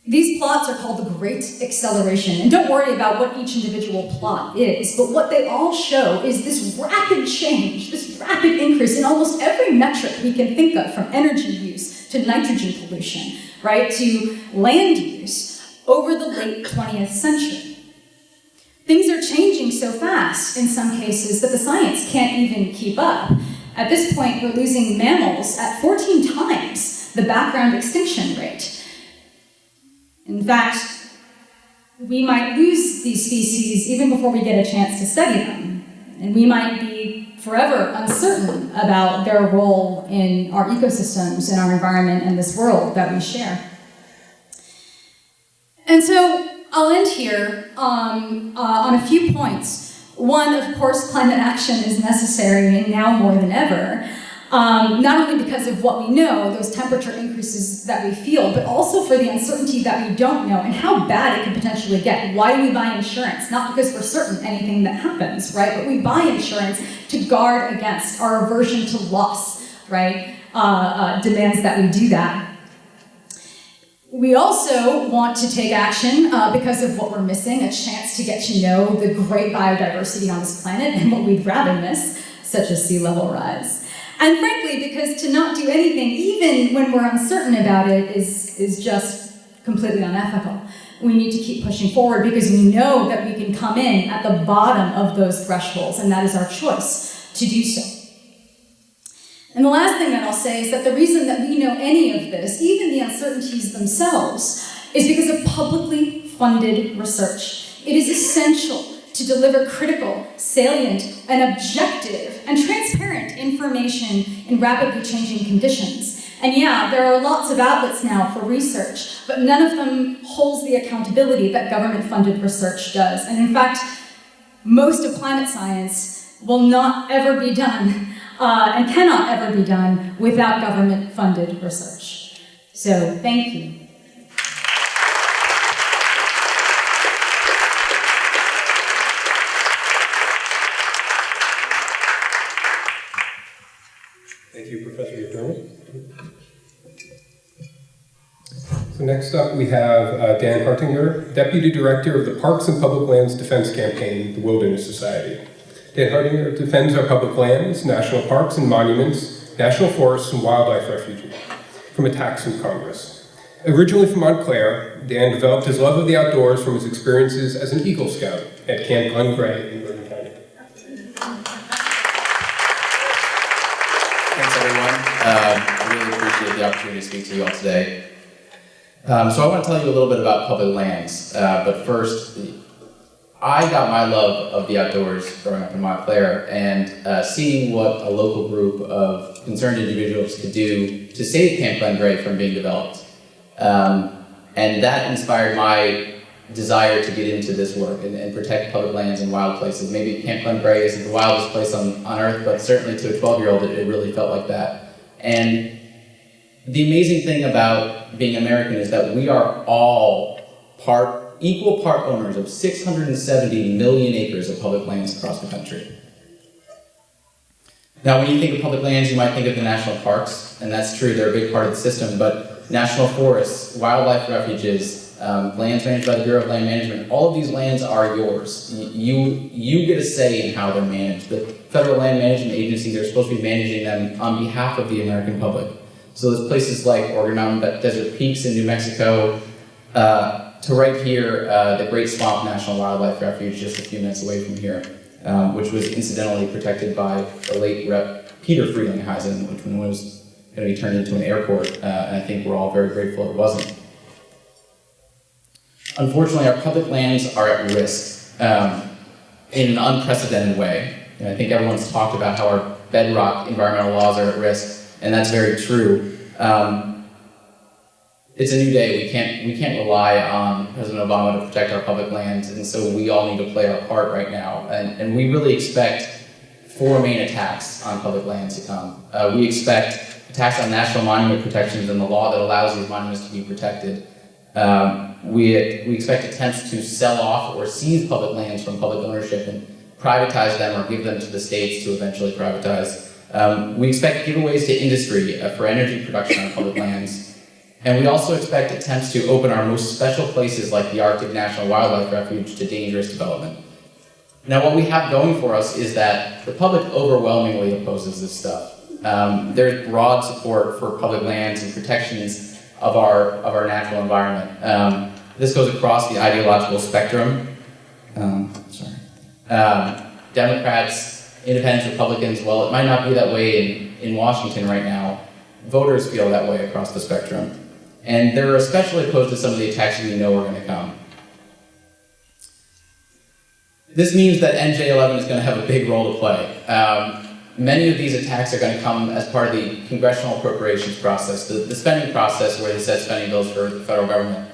These plots are called the Great Acceleration. And don't worry about what each individual plot is, but what they all show is this rapid change, this rapid increase in almost every metric we can think of, from energy use to nitrogen pollution, right, to land use over the late 20th century. Things are changing so fast, in some cases, that the science can't even keep up. At this point, we're losing mammals at 14 times the background extinction rate. In fact, we might lose these species even before we get a chance to study them. And we might be forever uncertain about their role in our ecosystems, in our environment, and this world that we share. And so I'll end here on a few points. One, of course, climate action is necessary and now more than ever. Not only because of what we know, those temperature increases that we feel, but also for the uncertainty that we don't know and how bad it could potentially get. Why do we buy insurance? Not because we're certain anything that happens, right? But we buy insurance to guard against our aversion to loss, right? Demands that we do that. We also want to take action because of what we're missing, a chance to get to know the great biodiversity on this planet and what we'd rather miss, such as sea level rise. And frankly, because to not do anything, even when we're uncertain about it, is just completely unethical. We need to keep pushing forward because we know that we can come in at the bottom of those thresholds, and that is our choice to do so. And the last thing that I'll say is that the reason that we know any of this, even the uncertainties themselves, is because of publicly funded research. It is essential to deliver critical, salient, and objective, and transparent information in rapidly changing conditions. And yeah, there are lots of outlets now for research, but none of them holds the accountability that government-funded research does. And in fact, most of climate science will not ever be done, and cannot ever be done without government-funded research. So, thank you. Thank you, Professor McDermott. So next up we have Dan Hartinger, Deputy Director of the Parks and Public Lands Defense Campaign, the Wilderness Society. Dan Hartinger defends our public lands, national parks and monuments, national forests and wildlife refuges from attacks from Congress. Originally from Montclair, Dan developed his love of the outdoors from his experiences as an Eagle Scout at Camp Glen in Bergen County. Thanks, everyone. I really appreciate the opportunity to speak to you all today. So I want to tell you a little bit about public lands, but first, I got my love of the outdoors growing up in Montclair, and seeing what a local group of concerned individuals could do to save Camp Glen from being developed. And that inspired my desire to get into this work and protect public lands and wild places. Maybe Camp Glen isn't the wildest place on Earth, but certainly to a 12-year-old it really felt like that. And the amazing thing about being American is that we are all equal part owners of 670 million acres of public lands across the country. Now, when you think of public lands, you might think of the national parks, and that's true, they're a big part of the system, but national forests, wildlife refuges, lands managed by the Bureau of Land Management, all of these lands are yours. You get a say in how they're managed. The federal land management agencies are supposed to be managing them on behalf of the American public. So there's places like Organ Mountain Desert Peaks in New Mexico, to right here, the Great Swamp National Wildlife Refuge, just a few minutes away from here, which was incidentally protected by the late Rep. Peter Frelinghuysen, which was going to be turned into an airport, and I think we're all very grateful it wasn't. Unfortunately, our public lands are at risk in an unprecedented way. And I think everyone's talked about how our bedrock environmental laws are at risk, and that's very true. It's a new day. We can't rely on President Obama to protect our public lands, and so we all need to play our part right now. And we really expect 4 main attacks on public lands to come. We expect attacks on national monument protections and the law that allows these monuments to be protected. We expect attempts to sell off or seize public lands from public ownership and privatize them or give them to the states to eventually privatize. We expect giveaways to industry for energy production on public lands. And we also expect attempts to open our most special places like the Arctic National Wildlife Refuge to dangerous development. Now, what we have going for us is that the public overwhelmingly opposes this stuff. There's broad support for public lands and protections of our natural environment. This goes across the ideological spectrum. Democrats, independents, Republicans, well, it might not be that way in Washington right now. Voters feel that way across the spectrum. And they're especially opposed to some of the attacks we know are going to come. This means that NJ11 is going to have a big role to play. Many of these attacks are going to come as part of the congressional appropriations process, the spending process where they set spending bills for the federal government.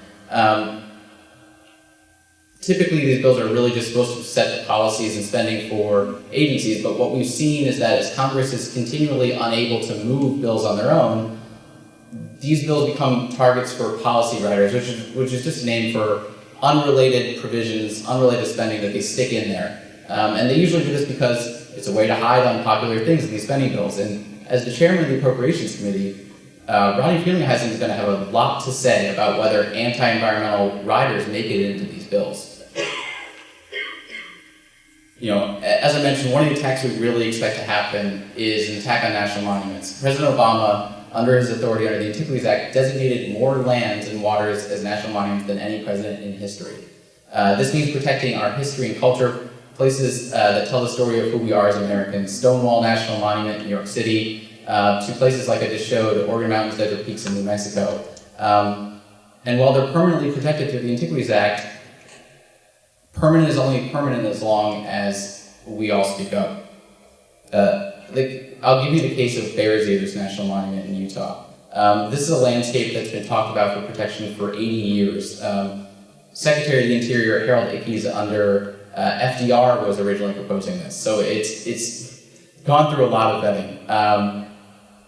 Typically, these bills are really just supposed to set the policies and spending for agencies, but what we've seen is that as Congress is continually unable to move bills on their own, these bills become targets for policy writers, which is just a name for unrelated provisions, unrelated spending that they stick in there. And they usually do this because it's a way to hide unpopular things in these spending bills. And as the chairman of the Appropriations Committee, Rodney Frelinghuysen is going to have a lot to say about whether anti-environmental riders make it into these bills. You know, as I mentioned, one of the attacks we really expect to happen is an attack on national monuments. President Obama, under his authority under the Antiquities Act, designated more lands and waters as national monuments than any president in history. This means protecting our history and culture, places that tell the story of who we are as Americans. Stonewall National Monument in New York City, to places like I just showed, Organ Mountains, Desert Peaks in New Mexico. And while they're permanently protected through the Antiquities Act, permanent is only permanent as long as we all speak up. I'll give you the case of Bears Ears National Monument in Utah. This is a landscape that's been talked about for protection for 80 years. Secretary of the Interior Harold Ickes under FDR was originally proposing this, so it's gone through a lot of vetting.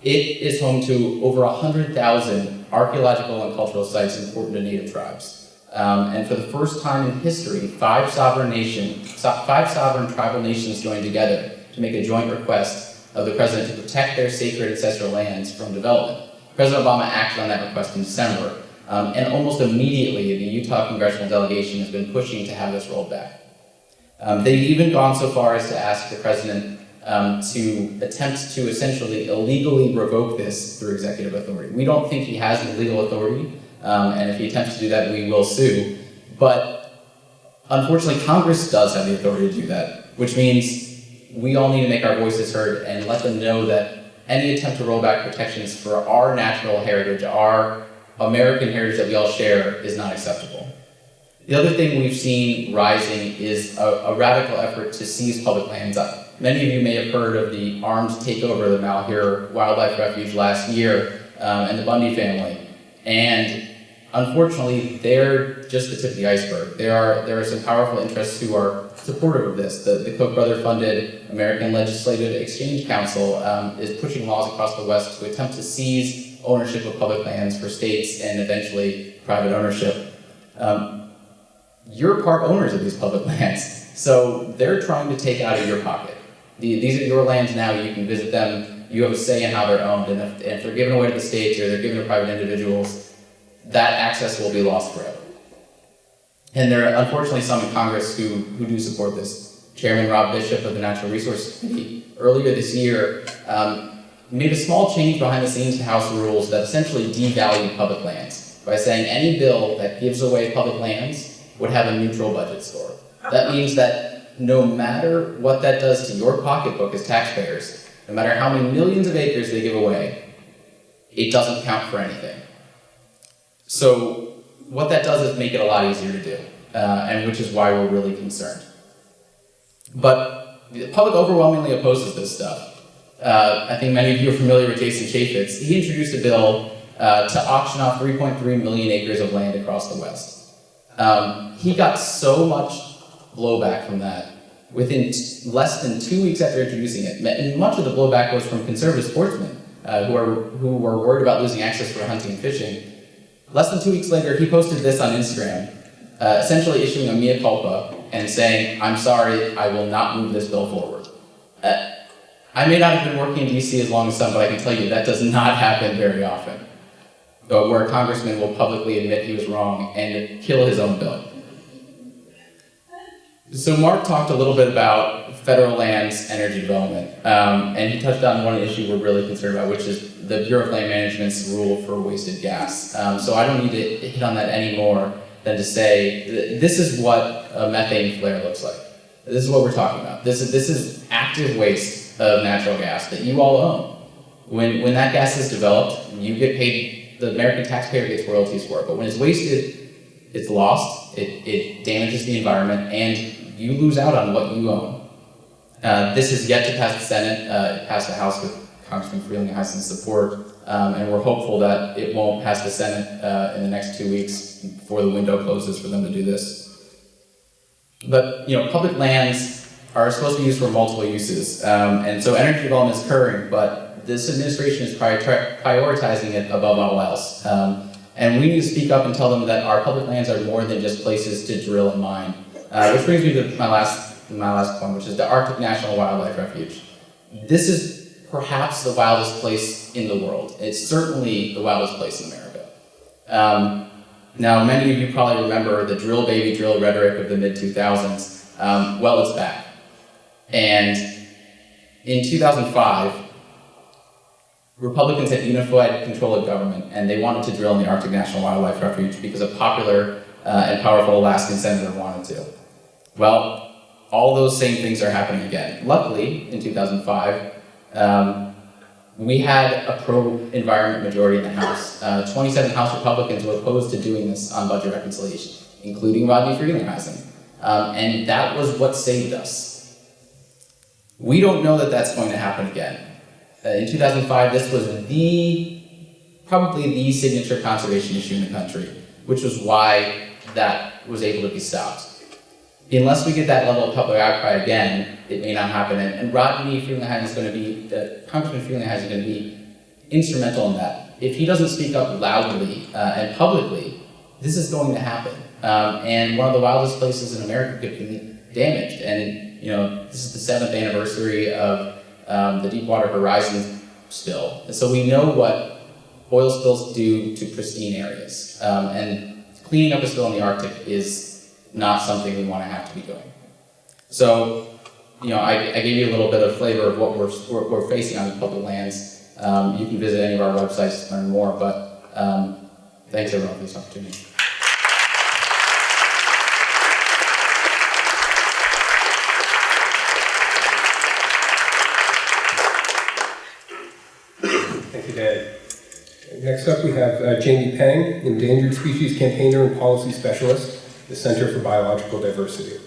It is home to over 100,000 archaeological and cultural sites important to Native tribes. And for the first time in history, five sovereign tribal nations joined together to make a joint request of the president to protect their sacred ancestral lands from development. President Obama acted on that request in December, and almost immediately the Utah congressional delegation has been pushing to have this rolled back. They've even gone so far as to ask the president to attempt to essentially illegally revoke this through executive authority. We don't think he has the legal authority, and if he attempts to do that, we will sue. But unfortunately, Congress does have the authority to do that, which means we all need to make our voices heard and let them know that any attempt to roll back protections for our natural heritage, our American heritage that we all share, is not acceptable. The other thing we've seen rising is a radical effort to seize public lands. Many of you may have heard of the armed takeover of the Malheur Wildlife Refuge last year and the Bundy family. And unfortunately, they're just the tip of the iceberg. There are some powerful interests who are supportive of this. The Koch brother-funded American Legislative Exchange Council is pushing laws across the West to attempt to seize ownership of public lands for states and eventually private ownership. You're part owners of these public lands, so they're trying to take out of your pocket. These are your lands now, you can visit them, you have a say in how they're owned, and if they're given away to the states or they're given to private individuals, that access will be lost forever. And there are unfortunately some in Congress who do support this. Chairman Rob Bishop of the Natural Resources Committee earlier this year made a small change behind the scenes to House rules that essentially devalued public lands by saying any bill that gives away public lands would have a neutral budget score. That means that no matter what that does to your pocketbook as taxpayers, no matter how many millions of acres they give away, it doesn't count for anything. So what that does is make it a lot easier to do, and which is why we're really concerned. But the public overwhelmingly opposes this stuff. I think many of you are familiar with Jason Chaffetz. He introduced a bill to auction off 3.3 million acres of land across the West. He got so much blowback from that within less than 2 weeks after introducing it. And much of the blowback was from conservative sportsmen who were worried about losing access for hunting and fishing. Less than 2 weeks later, he posted this on Instagram, essentially issuing a mea culpa and saying, "I'm sorry, I will not move this bill forward." I may not have been working in DC as long as some, but I can tell you that does not happen very often, where a congressman will publicly admit he was wrong and kill his own bill. So Mark talked a little bit about federal lands energy development, and he touched on one issue we're really concerned about, which is the Bureau of Land Management's rule for wasted gas. So I don't need to hit on that any more than to say this is what a methane flare looks like. This is what we're talking about. This is active waste of natural gas that you all own. When that gas is developed, you get paid, the American taxpayer gets royalties for it, but when it's wasted, it's lost, it damages the environment, and you lose out on what you own. This is yet to pass the Senate. It passed the House with Congressman Frelinghuysen's support, and we're hopeful that it won't pass the Senate in the next 2 weeks before the window closes for them to do this. But public lands are supposed to be used for multiple uses, and so energy development is occurring, but this administration is prioritizing it above all else. And we need to speak up and tell them that our public lands are more than just places to drill and mine. Which brings me to my last point, which is the Arctic National Wildlife Refuge. This is perhaps the wildest place in the world. It's certainly the wildest place in America. Now, many of you probably remember the drill baby drill rhetoric of the mid-2000s. Well, it's back. And in 2005, Republicans had unified control of government, and they wanted to drill in the Arctic National Wildlife Refuge because a popular and powerful Alaskan senator wanted to. Well, all those same things are happening again. Luckily, in 2005, we had a pro-environment majority in the House. 27 House Republicans were opposed to doing this on budget reconciliation, including Rodney Frelinghuysen. And that was what saved us. We don't know that that's going to happen again. In 2005, this was probably the signature conservation issue in the country, which was why that was able to be stopped. Unless we get that level of public outcry again, it may not happen. And Rodney Frelinghuysen is going to be, Congressman Frelinghuysen is going to be instrumental in that. If he doesn't speak up loudly and publicly, this is going to happen. And one of the wildest places in America could be damaged. And this is the 7th anniversary of the Deepwater Horizon spill. And so we know what oil spills do to pristine areas. And cleaning up a spill in the Arctic is not something we want to have to be doing. So, I gave you a little bit of flavor of what we're facing on the public lands. You can visit any of our websites to learn more, but thanks everyone for this opportunity. Thank you, Dan. Next up, we have Jamie Peng, Endangered Species Campaigner and Policy Specialist, the Center for Biological Diversity.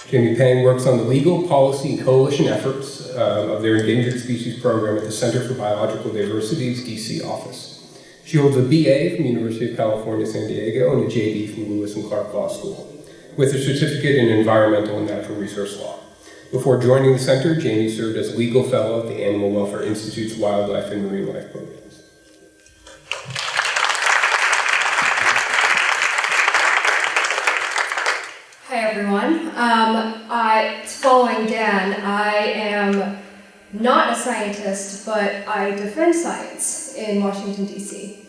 Jamie Peng works on the legal, policy, and coalition efforts of their Endangered Species Program at the Center for Biological Diversity's DC office. She holds a BA from the University of California, San Diego, and a JD from Lewis and Clark Law School, with a certificate in Environmental and Natural Resource Law. Before joining the center, Jamie served as legal fellow at the Animal Welfare Institute's Wildlife and Marine Life programs. Hi everyone. Following Dan, I am not a scientist, but I defend science in Washington, D.C.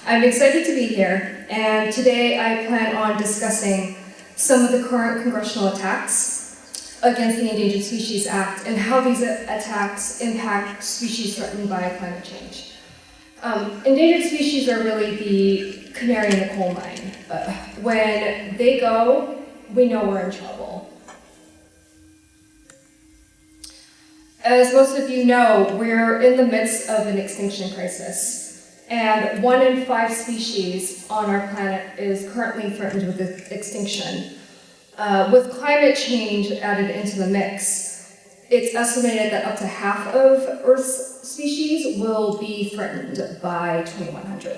I'm excited to be here, and today I plan on discussing some of the current congressional attacks against the Endangered Species Act and how these attacks impact species threatened by climate change. Endangered species are really the canary in the coal mine. When they go, we know we're in trouble. As most of you know, we're in the midst of an extinction crisis, and 1 in 5 species on our planet is currently threatened with extinction. With climate change added into the mix, it's estimated that up to half of Earth's species will be threatened by 2100.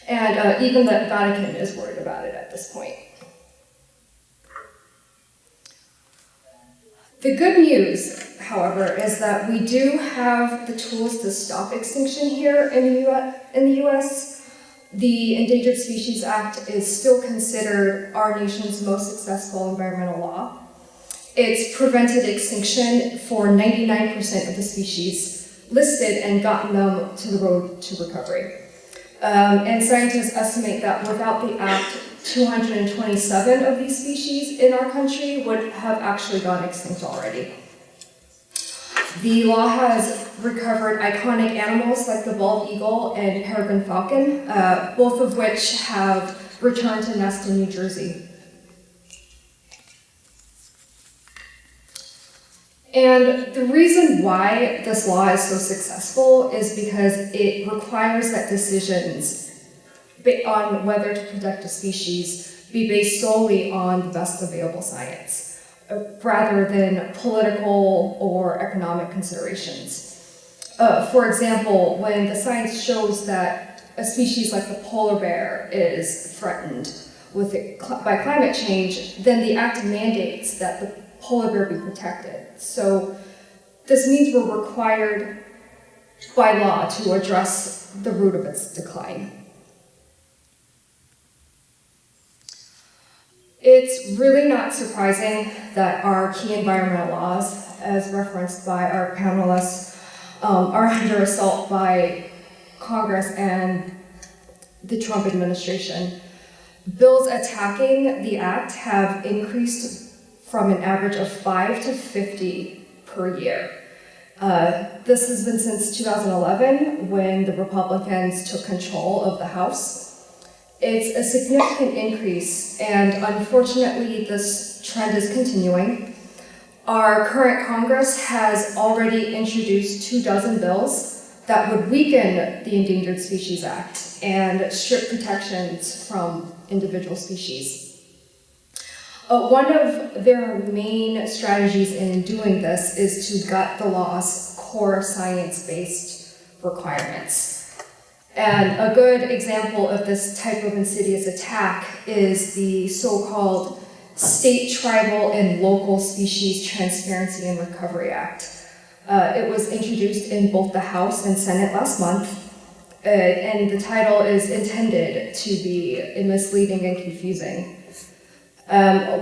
And even the Vatican is worried about it at this point. The good news, however, is that we do have the tools to stop extinction here in the US. The Endangered Species Act is still considered our nation's most successful environmental law. It's prevented extinction for 99% of the species listed and gotten them to the road to recovery. And scientists estimate that without the act, 227 of these species in our country would have actually gone extinct already. The law has recovered iconic animals like the bald eagle and peregrine falcon, both of which have returned to nest in New Jersey. And the reason why this law is so successful is because it requires that decisions on whether to protect a species be based solely on the best available science, rather than political or economic considerations. For example, when the science shows that a species like the polar bear is threatened by climate change, then the Act mandates that the polar bear be protected. So this means we're required by law to address the root of its decline. It's really not surprising that our key environmental laws, as referenced by our panelists, are under assault by Congress and the Trump administration. Bills attacking the act have increased from an average of 5 to 50 per year. This has been since 2011, when the Republicans took control of the House. It's a significant increase, and unfortunately, this trend is continuing. Our current Congress has already introduced 24 bills that would weaken the Endangered Species Act and strip protections from individual species. One of their main strategies in doing this is to gut the law's core science-based requirements. And a good example of this type of insidious attack is the so-called State, Tribal, and Local Species Transparency and Recovery Act. It was introduced in both the House and Senate last month, and the title is intended to be misleading and confusing.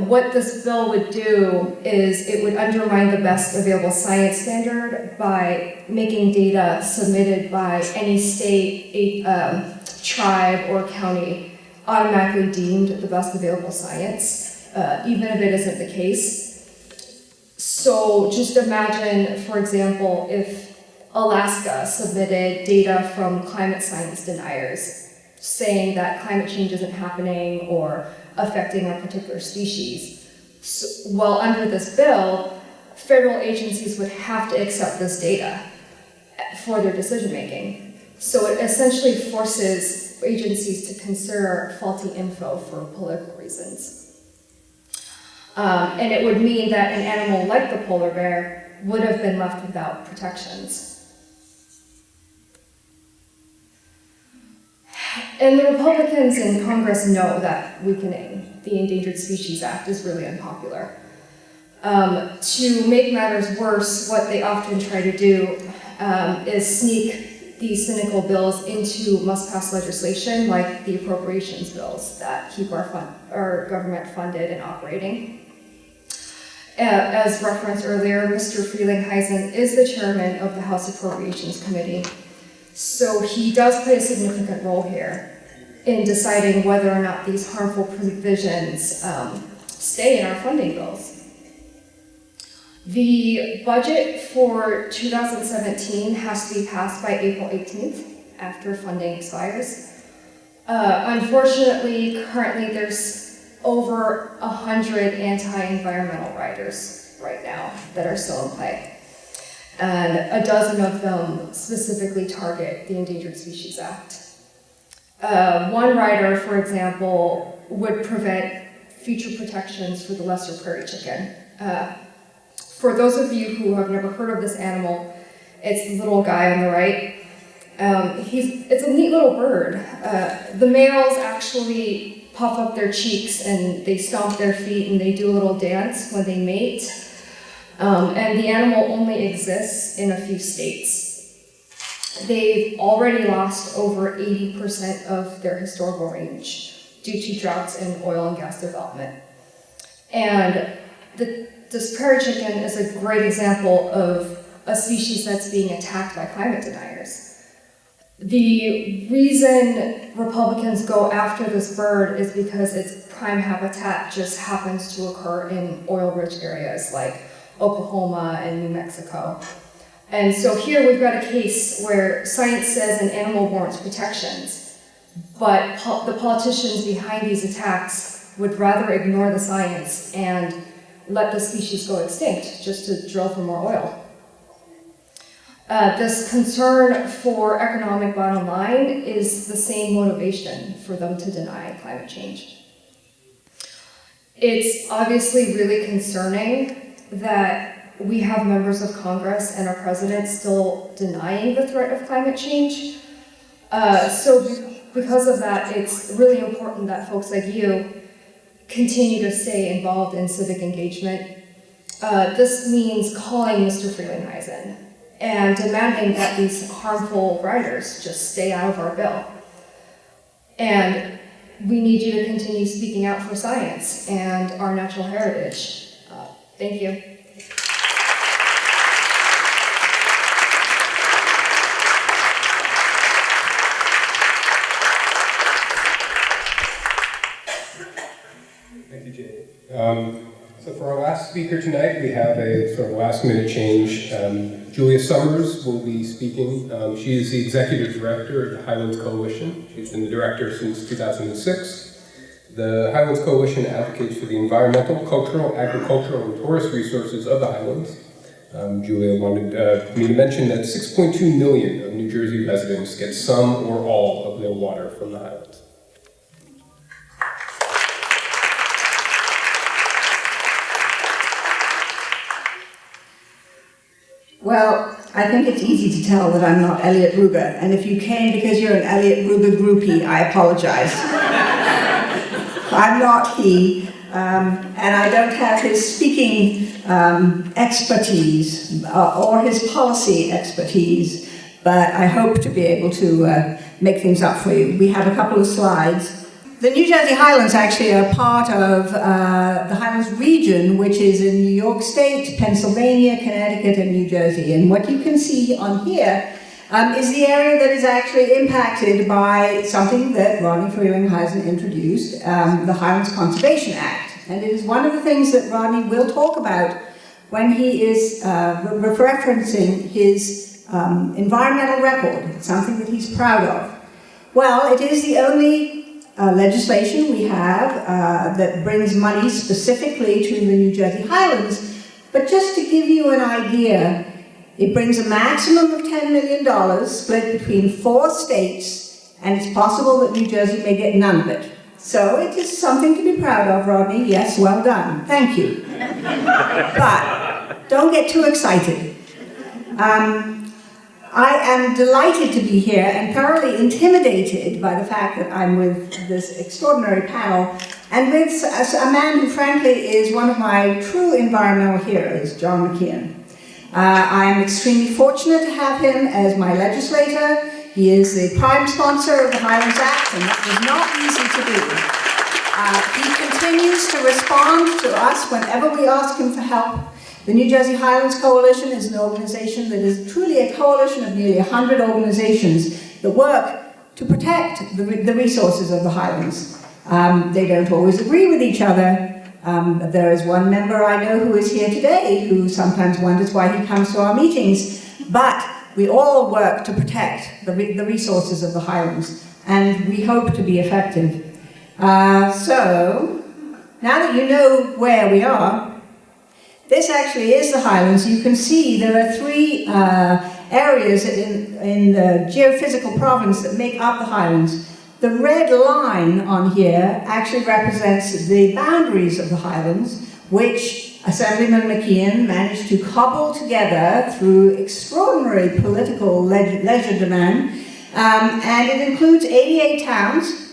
What this bill would do is it would undermine the best available science standard by making data submitted by any state, tribe, or county automatically deemed the best available science, even if it isn't the case. So just imagine, for example, if Alaska submitted data from climate science deniers saying that climate change isn't happening or affecting a particular species. Well, under this bill, federal agencies would have to accept this data for their decision making. So it essentially forces agencies to consider faulty info for political reasons. And it would mean that an animal like the polar bear would have been left without protections. And the Republicans in Congress know that weakening the Endangered Species Act is really unpopular. To make matters worse, what they often try to do is sneak these cynical bills into must-pass legislation, like the appropriations bills that keep our government funded and operating. As referenced earlier, Mr. Frelinghuysen is the chairman of the House Appropriations Committee. So he does play a significant role here in deciding whether or not these harmful provisions stay in our funding bills. The budget for 2017 has to be passed by April 18th, after funding expires. Unfortunately, currently there's over 100 anti-environmental riders right now that are still in play. And a dozen of them specifically target the Endangered Species Act. One rider, for example, would prevent future protections for the lesser prairie chicken. For those of you who have never heard of this animal, it's the little guy on the right. It's a neat little bird. The males actually puff up their cheeks and they stomp their feet and they do a little dance when they mate. And the animal only exists in a few states. They've already lost over 80% of their historical range due to droughts and oil and gas development. And this prairie chicken is a great example of a species that's being attacked by climate deniers. The reason Republicans go after this bird is because its prime habitat just happens to occur in oil-rich areas like Oklahoma and New Mexico. And so here we've got a case where science says an animal warrants protections, but the politicians behind these attacks would rather ignore the science and let the species go extinct just to drill for more oil. This concern for economic bottom line is the same motivation for them to deny climate change. It's obviously really concerning that we have members of Congress and our president still denying the threat of climate change. Because of that, it's really important that folks like you continue to stay involved in civic engagement. This means calling Mr. Frelinghuysen and demanding that these harmful riders just stay out of our bill. And we need you to continue speaking out for science and our natural heritage. Thank you. Thank you, Jane. So for our last speaker tonight, we have a sort of last-minute change. Julia Summers will be speaking. She is the Executive Director of the Highlands Coalition. She's been the Director since 2006. The Highlands Coalition advocates for the environmental, cultural, agricultural, and tourist resources of the Highlands. Julia wanted me to mention that 6.2 million of New Jersey residents get some or all of their water from the Highlands. Well, I think it's easy to tell that I'm not Elliot Ruger, and if you came because you're an Elliot Ruger groupie, I apologize. I'm not he, and I don't have his speaking expertise or his policy expertise, but I hope to be able to make things up for you. We have a couple of slides. The New Jersey Highlands actually are part of the Highlands region, which is in New York State, Pennsylvania, Connecticut, and New Jersey. And what you can see on here is the area that is actually impacted by something that Rodney Frelinghuysen introduced, the Highlands Conservation Act. And it is one of the things that Rodney will talk about when he is referencing his environmental record, something that he's proud of. Well, it is the only legislation we have that brings money specifically to the New Jersey Highlands, but just to give you an idea, it brings a maximum of $10 million split between 4 states, and it's possible that New Jersey may get none of it. So it is something to be proud of, Rodney. Yes, well done. Thank you. But don't get too excited. I am delighted to be here and thoroughly intimidated by the fact that I'm with this extraordinary panel and with a man who frankly is one of my true environmental heroes, John McKeon. I am extremely fortunate to have him as my legislator. He is the prime sponsor of the Highlands Act, and that was not easy to do. He continues to respond to us whenever we ask him for help. The New Jersey Highlands Coalition is an organization that is truly a coalition of nearly 100 organizations that work to protect the resources of the Highlands. They don't always agree with each other. There is one member I know who is here today who sometimes wonders why he comes to our meetings, but we all work to protect the resources of the Highlands, and we hope to be effective. So, now that you know where we are, this actually is the Highlands. You can see there are 3 areas in the geophysical province that make up the Highlands. The red line on here actually represents the boundaries of the Highlands, which Assemblyman McKeon managed to cobble together through extraordinary political legerdemain, and it includes 88 towns.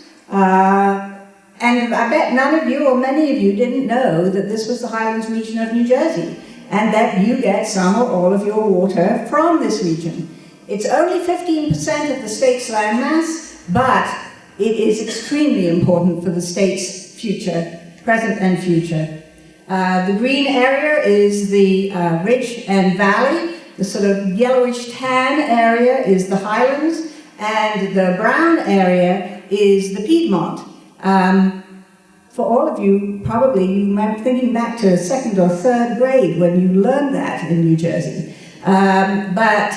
And I bet none of you or many of you didn't know that this was the Highlands region of New Jersey, and that you get some or all of your water from this region. It's only 15% of the state's landmass, but it is extremely important for the state's future, present and future. The green area is the ridge and valley. The sort of yellowish tan area is the Highlands, and the brown area is the Piedmont. For all of you, probably, you might be thinking back to 2nd or 3rd grade when you learned that in New Jersey. But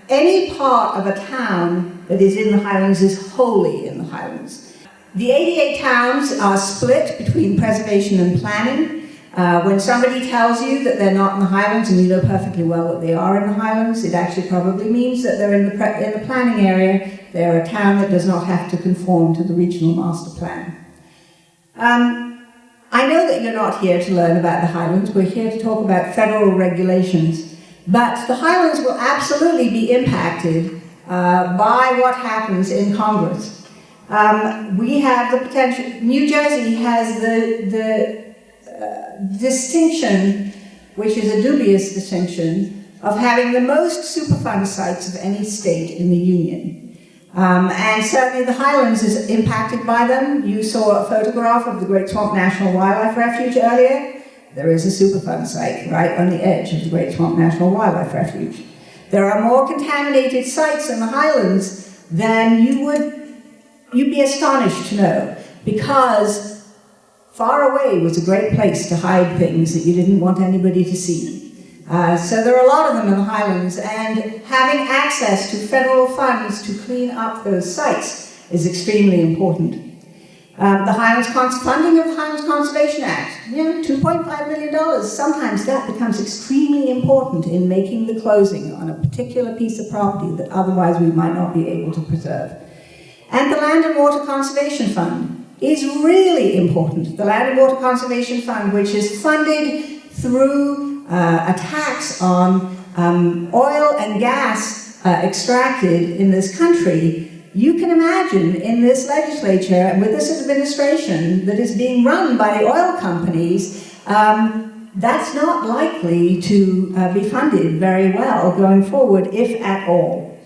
any part of a town that is in the Highlands is wholly in the Highlands. The 88 towns are split between preservation and planning. When somebody tells you that they're not in the Highlands, and you know perfectly well that they are in the Highlands, it actually probably means that they're in the planning area. They're a town that does not have to conform to the regional master plan. I know that you're not here to learn about the Highlands. We're here to talk about federal regulations. But the Highlands will absolutely be impacted by what happens in Congress. We have the potential. New Jersey has the distinction, which is a dubious distinction, of having the most Superfund sites of any state in the Union. And certainly the Highlands is impacted by them. You saw a photograph of the Great Swamp National Wildlife Refuge earlier. There is a Superfund site right on the edge of the Great Swamp National Wildlife Refuge. There are more contaminated sites in the Highlands than you'd be astonished to know, because far away was a great place to hide things that you didn't want anybody to see. So there are a lot of them in the Highlands, and having access to federal funds to clean up those sites is extremely important. The funding of the Highlands Conservation Act, $2.5 million. Sometimes that becomes extremely important in making the closing on a particular piece of property that otherwise we might not be able to preserve. And the Land and Water Conservation Fund is really important. The Land and Water Conservation Fund, which is funded through a tax on oil and gas extracted in this country. You can imagine in this legislature and with this administration that is being run by the oil companies, that's not likely to be funded very well going forward, if at all.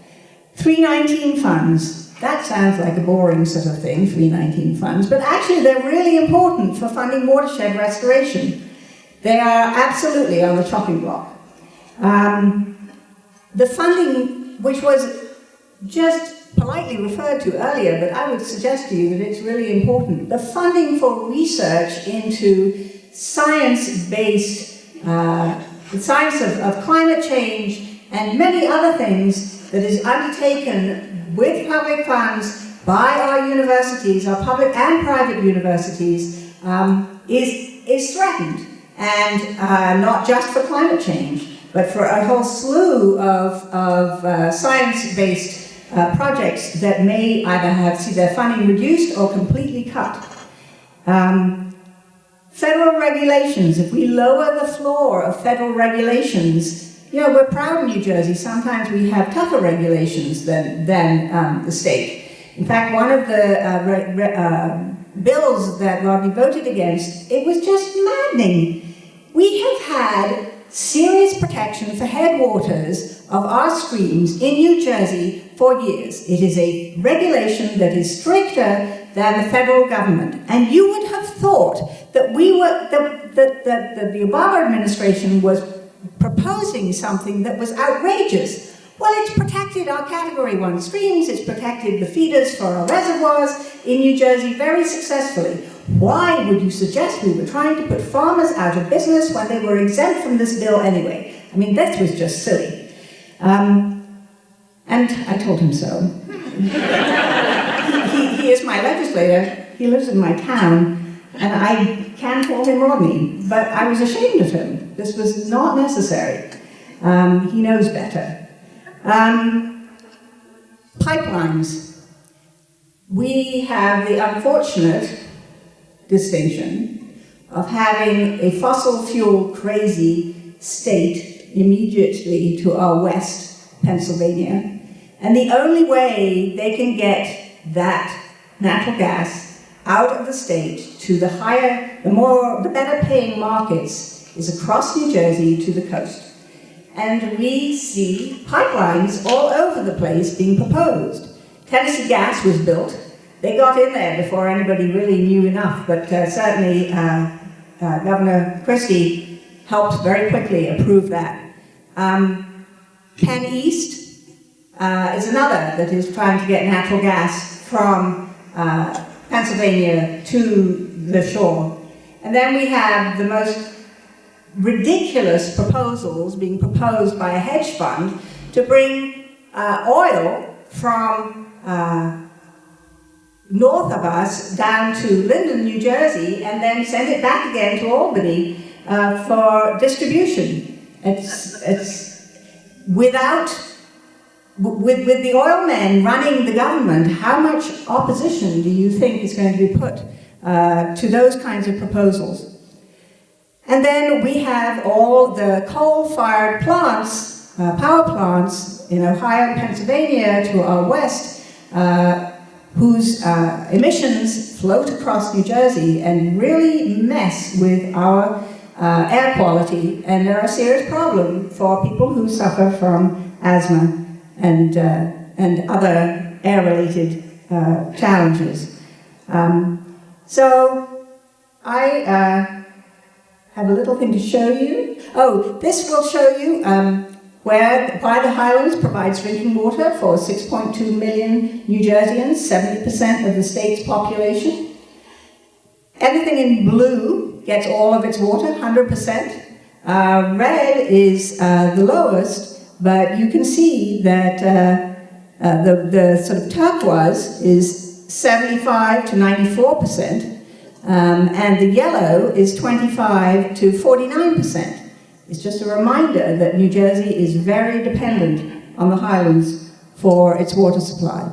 319 funds. That sounds like a boring sort of thing, 319 funds, but actually they're really important for funding watershed restoration. They are absolutely on the chopping block. The funding, which was just politely referred to earlier, but I would suggest to you that it's really important. The funding for research into science-based, the science of climate change and many other things that is undertaken with public funds by our universities, our public and private universities, is threatened. And not just for climate change, but for a whole slew of science-based projects that may either see their funding reduced or completely cut. Federal regulations, if we lower the floor of federal regulations, we're proud in New Jersey. Sometimes we have tougher regulations than the state. In fact, one of the bills that Rodney voted against, it was just maddening. We have had serious protection for headwaters of our streams in New Jersey for years. It is a regulation that is stricter than the federal government. And you would have thought that that the Obama administration was proposing something that was outrageous. Well, it's protected our Category 1 streams, it's protected the feeders for our reservoirs in New Jersey very successfully. Why would you suggest we were trying to put farmers out of business when they were exempt from this bill anyway? I mean, that was just silly. And I told him so. He is my legislator, he lives in my town, and I can call him Rodney, but I was ashamed of him. This was not necessary. He knows better. Pipelines. We have the unfortunate distinction of having a fossil fuel crazy state immediately to our west, Pennsylvania, and the only way they can get that natural gas out of the state to the better paying markets is across New Jersey to the coast. And we see pipelines all over the place being proposed. Tennessee Gas was built. They got in there before anybody really knew enough, but certainly Governor Christie helped very quickly approve that. Penn East is another that is trying to get natural gas from Pennsylvania to the shore. And then we have the most ridiculous proposals being proposed by a hedge fund to bring oil from north of us down to Linden, New Jersey, and then send it back again to Albany for distribution. It's without, with the oil men running the government, how much opposition do you think is going to be put to those kinds of proposals? And then we have all the coal-fired plants, power plants in Ohio and Pennsylvania to our west, whose emissions float across New Jersey and really mess with our air quality, and they're a serious problem for people who suffer from asthma and other air-related challenges. So I have a little thing to show you. Oh, this will show you why the Highlands provides drinking water for 6.2 million New Jerseyans, 70% of the state's population. Everything in blue gets all of its water, 100%. Red is the lowest, but you can see that the sort of turquoise is 75 to 94%. And the yellow is 25 to 49%. It's just a reminder that New Jersey is very dependent on the Highlands for its water supply.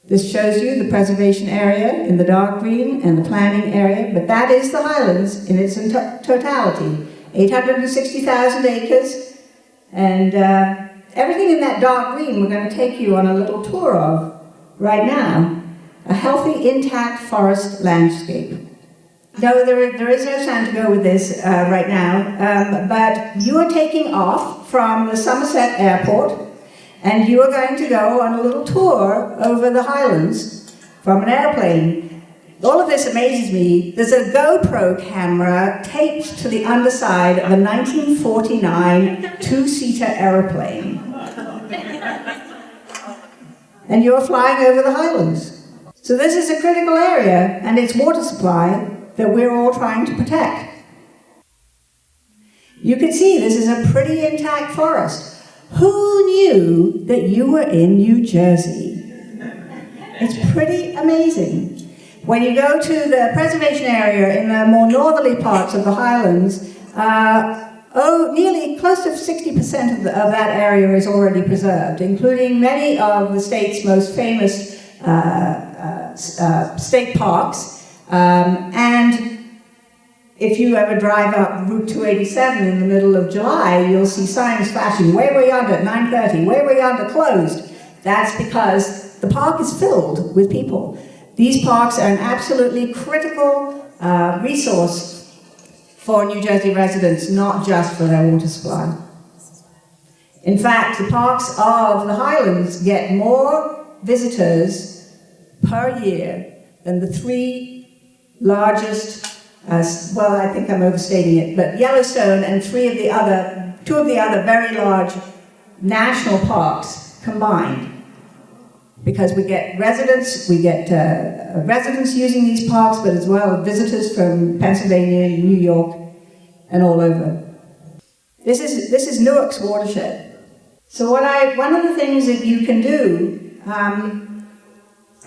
This shows you the preservation area in the dark green and the planning area, but that is the Highlands in its totality. 860,000 acres, and everything in that dark green we're going to take you on a little tour of right now. A healthy, intact forest landscape. No, there is no time to go with this right now, but you are taking off from the Somerset Airport, and you are going to go on a little tour over the Highlands from an airplane. All of this amazes me. There's a GoPro camera taped to the underside of a 1949 two-seater airplane. And you're flying over the Highlands. So this is a critical area, and its water supply that we're all trying to protect. You can see this is a pretty intact forest. Who knew that you were in New Jersey? It's pretty amazing. When you go to the preservation area in the more northerly parts of the Highlands, nearly close to 60% of that area is already preserved, including many of the state's most famous state parks, and if you ever drive up Route 287 in the middle of July, you'll see signs flashing, way yonder at 9:30, way yonder closed. That's because the park is filled with people. These parks are an absolutely critical resource for New Jersey residents, not just for their water supply. In fact, the parks of the Highlands get more visitors per year than the three largest, well, I think I'm overstating it, but Yellowstone and two of the other very large national parks combined. Because we get residents using these parks, but as well visitors from Pennsylvania, New York, and all over. This is Newark's watershed. So one of the things that you can do,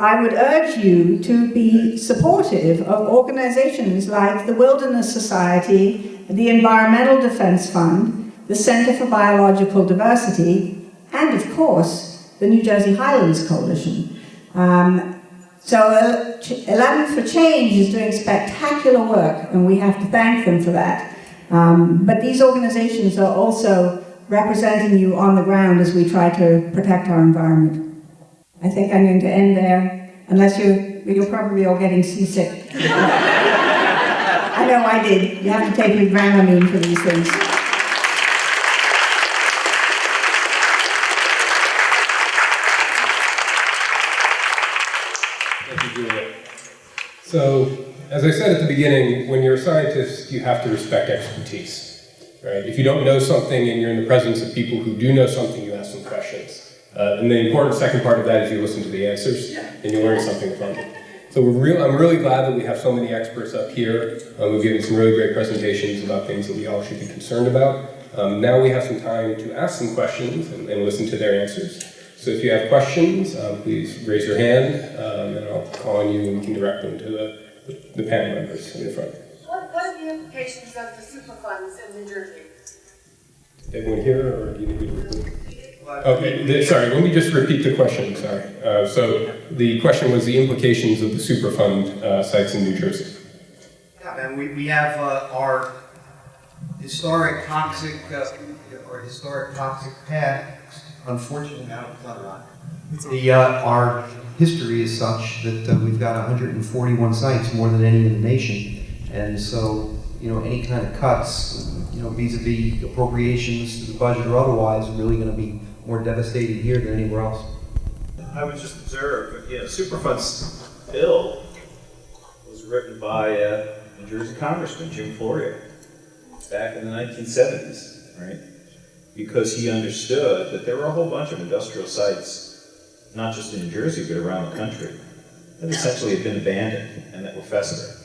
I would urge you to be supportive of organizations like the Wilderness Society, the Environmental Defense Fund, the Center for Biological Diversity, and of course, the New Jersey Highlands Coalition. So 11 for Change is doing spectacular work, and we have to thank them for that. But these organizations are also representing you on the ground as we try to protect our environment. I think I'm going to end there, unless you're probably all getting seasick. I know I did. You have to take me Dramamine for these things. Thank you, Julia. So, as I said at the beginning, when you're a scientist, you have to respect expertise, right? If you don't know something and you're in the presence of people who do know something, you ask them questions. And the important second part of that is you listen to the answers and you learn something from it. So I'm really glad that we have so many experts up here. We've given some really great presentations about things that we all should be concerned about. Now we have some time to ask some questions and listen to their answers. So if you have questions, please raise your hand and I'll call on you and we can direct them to the panel members in the front. What the implications of the Superfunds in New Jersey? Everyone here, or do you need me to repeat? Okay, sorry, let me just repeat the question, sorry. So the question was the implications of the Superfund sites in New Jersey. Yeah, and we have our historic toxic path. Unfortunately, now it's not right. Our history is such that we've got 141 sites, more than any in the nation, and so any kind of cuts, vis-a-vis appropriations to the budget or otherwise, are really going to be more devastating here than anywhere else. I would just observe, Superfund's bill was written by New Jersey Congressman Jim Florio back in the 1970s, right? Because he understood that there were a whole bunch of industrial sites, not just in New Jersey, but around the country, that essentially had been abandoned and that were festering.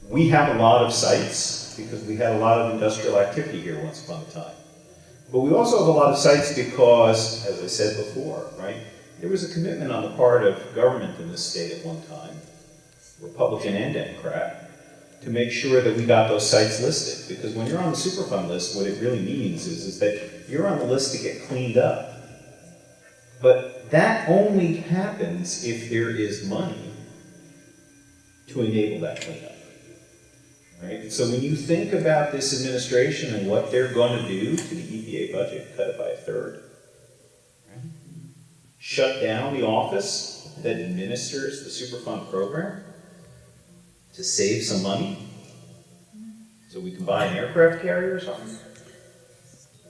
We have a lot of sites because we had a lot of industrial activity here once upon a time. But we also have a lot of sites because, as I said before, right, there was a commitment on the part of government in this state at one time, Republican and Democrat, to make sure that we got those sites listed. Because when you're on the Superfund list, what it really means is that you're on the list to get cleaned up. But that only happens if there is money to enable that cleanup. Right? So when you think about this administration and what they're going to do to the EPA budget, cut it by a third, right? Shut down the office that administers the Superfund program to save some money so we can buy an aircraft carrier or something,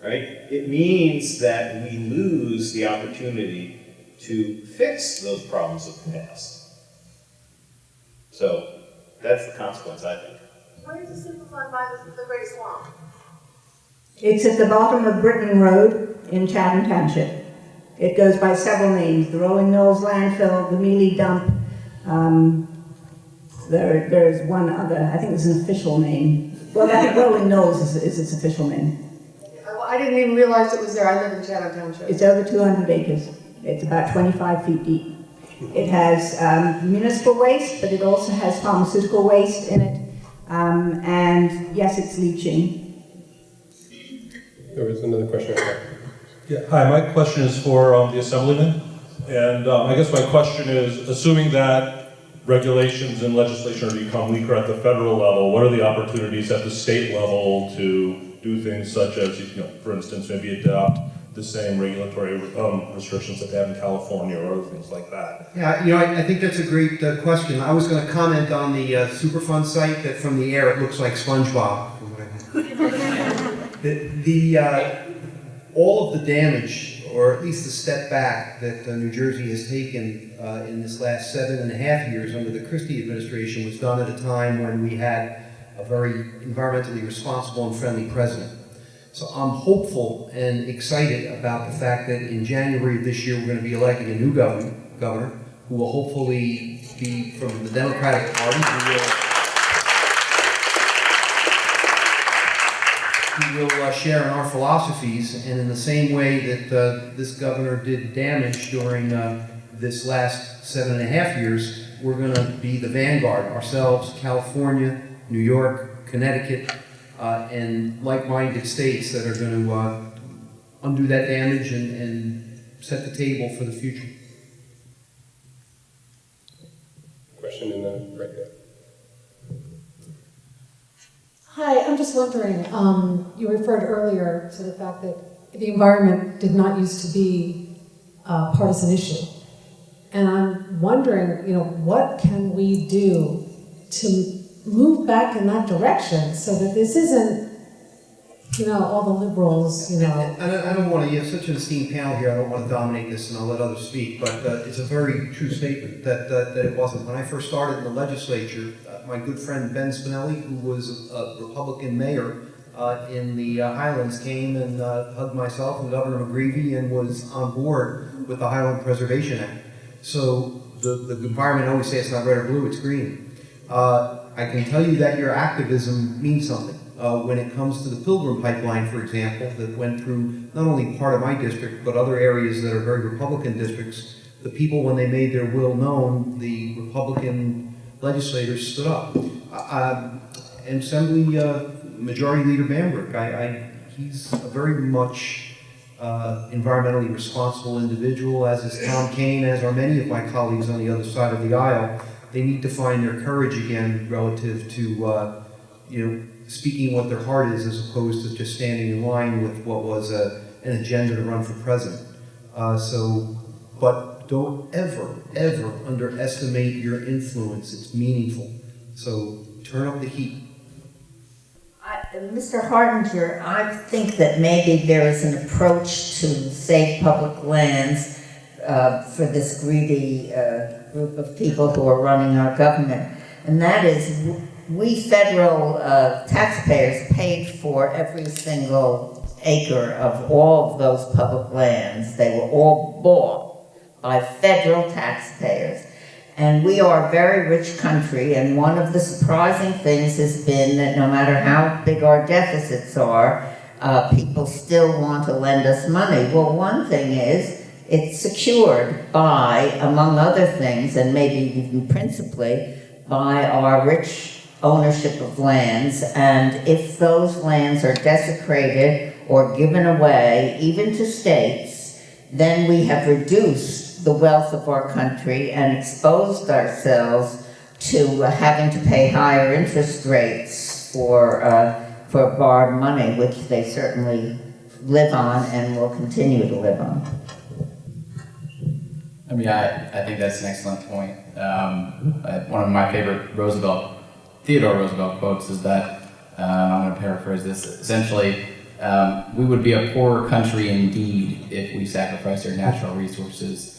right? It means that we lose the opportunity to fix those problems of the past. So that's the consequence, I think. Where is the Superfund by the Great Swamp? It's at the bottom of Britton Road in Chatham Township. It goes by several names: the Rolling Knolls landfill, the Mealy dump. There's one other. I think there's an official name. Well, I think Rolling Knolls is its official name. I didn't even realize it was there. I live in Chatham Township. It's over 200 acres. It's about 25 feet deep. It has municipal waste, but it also has pharmaceutical waste in it. And yes, it's leaching. There was another question. Yeah, hi, my question is for the Assemblyman. And I guess my question is, assuming that regulations and legislation are to become weaker at the federal level, what are the opportunities at the state level to do things such as, for instance, maybe adopt the same regulatory restrictions that they have in California or other things like that? Yeah, I think that's a great question. I was going to comment on the Superfund site that from the air it looks like SpongeBob. All of the damage, or at least the step back that New Jersey has taken in this last 7.5 years under the Christie administration was done at a time when we had a very environmentally responsible and friendly president. So I'm hopeful and excited about the fact that in January of this year we're going to be electing a new governor who will hopefully be from the Democratic Party, who will share in our philosophies, and in the same way that this governor did damage during this last 7.5 years, we're going to be the vanguard, ourselves, California, New York, Connecticut, and like-minded states that are going to undo that damage and set the table for the future. Question in the right there. Hi, I'm just wondering, you referred earlier to the fact that the environment did not used to be a partisan issue. And I'm wondering, what can we do to move back in that direction so that this isn't, all the liberals, I don't want to, you have such an esteemed panel here, I don't want to dominate this and I'll let others speak, but it's a very true statement that it wasn't. When I first started in the legislature, my good friend Ben Spinelli, who was a Republican mayor in the Highlands, came and hugged myself and Governor McGreevey and was on board with the Highland Preservation Act. So the environment, I always say it's not red or blue, it's green. I can tell you that your activism means something. When it comes to the Pilgrim Pipeline, for example, that went through not only part of my district, but other areas that are very Republican districts, the people, when they made their will known, the Republican legislators stood up. Assembly Majority Leader Bambrick. He's a very much environmentally responsible individual, as is Tom Kane, as are many of my colleagues on the other side of the aisle. They need to find their courage again relative to, speaking what their heart is, as opposed to just standing in line with what was an agenda to run for president. But don't ever, ever underestimate your influence. It's meaningful. So turn up the heat. Mr. Hardinger, I think that maybe there is an approach to save public lands for this greedy group of people who are running our government. And that is, we federal taxpayers paid for every single acre of all of those public lands. They were all bought by federal taxpayers. And we are a very rich country, and one of the surprising things has been that no matter how big our deficits are, people still want to lend us money. Well, one thing is, it's secured by, among other things, and maybe even principally, by our rich ownership of lands. And if those lands are desecrated or given away, even to states, then we have reduced the wealth of our country and exposed ourselves to having to pay higher interest rates for borrowed money, which they certainly live on and will continue to live on. I mean, I think that's an excellent point. One of my favorite Theodore Roosevelt quotes is that, I'm going to paraphrase this, essentially, we would be a poorer country indeed if we sacrificed our natural resources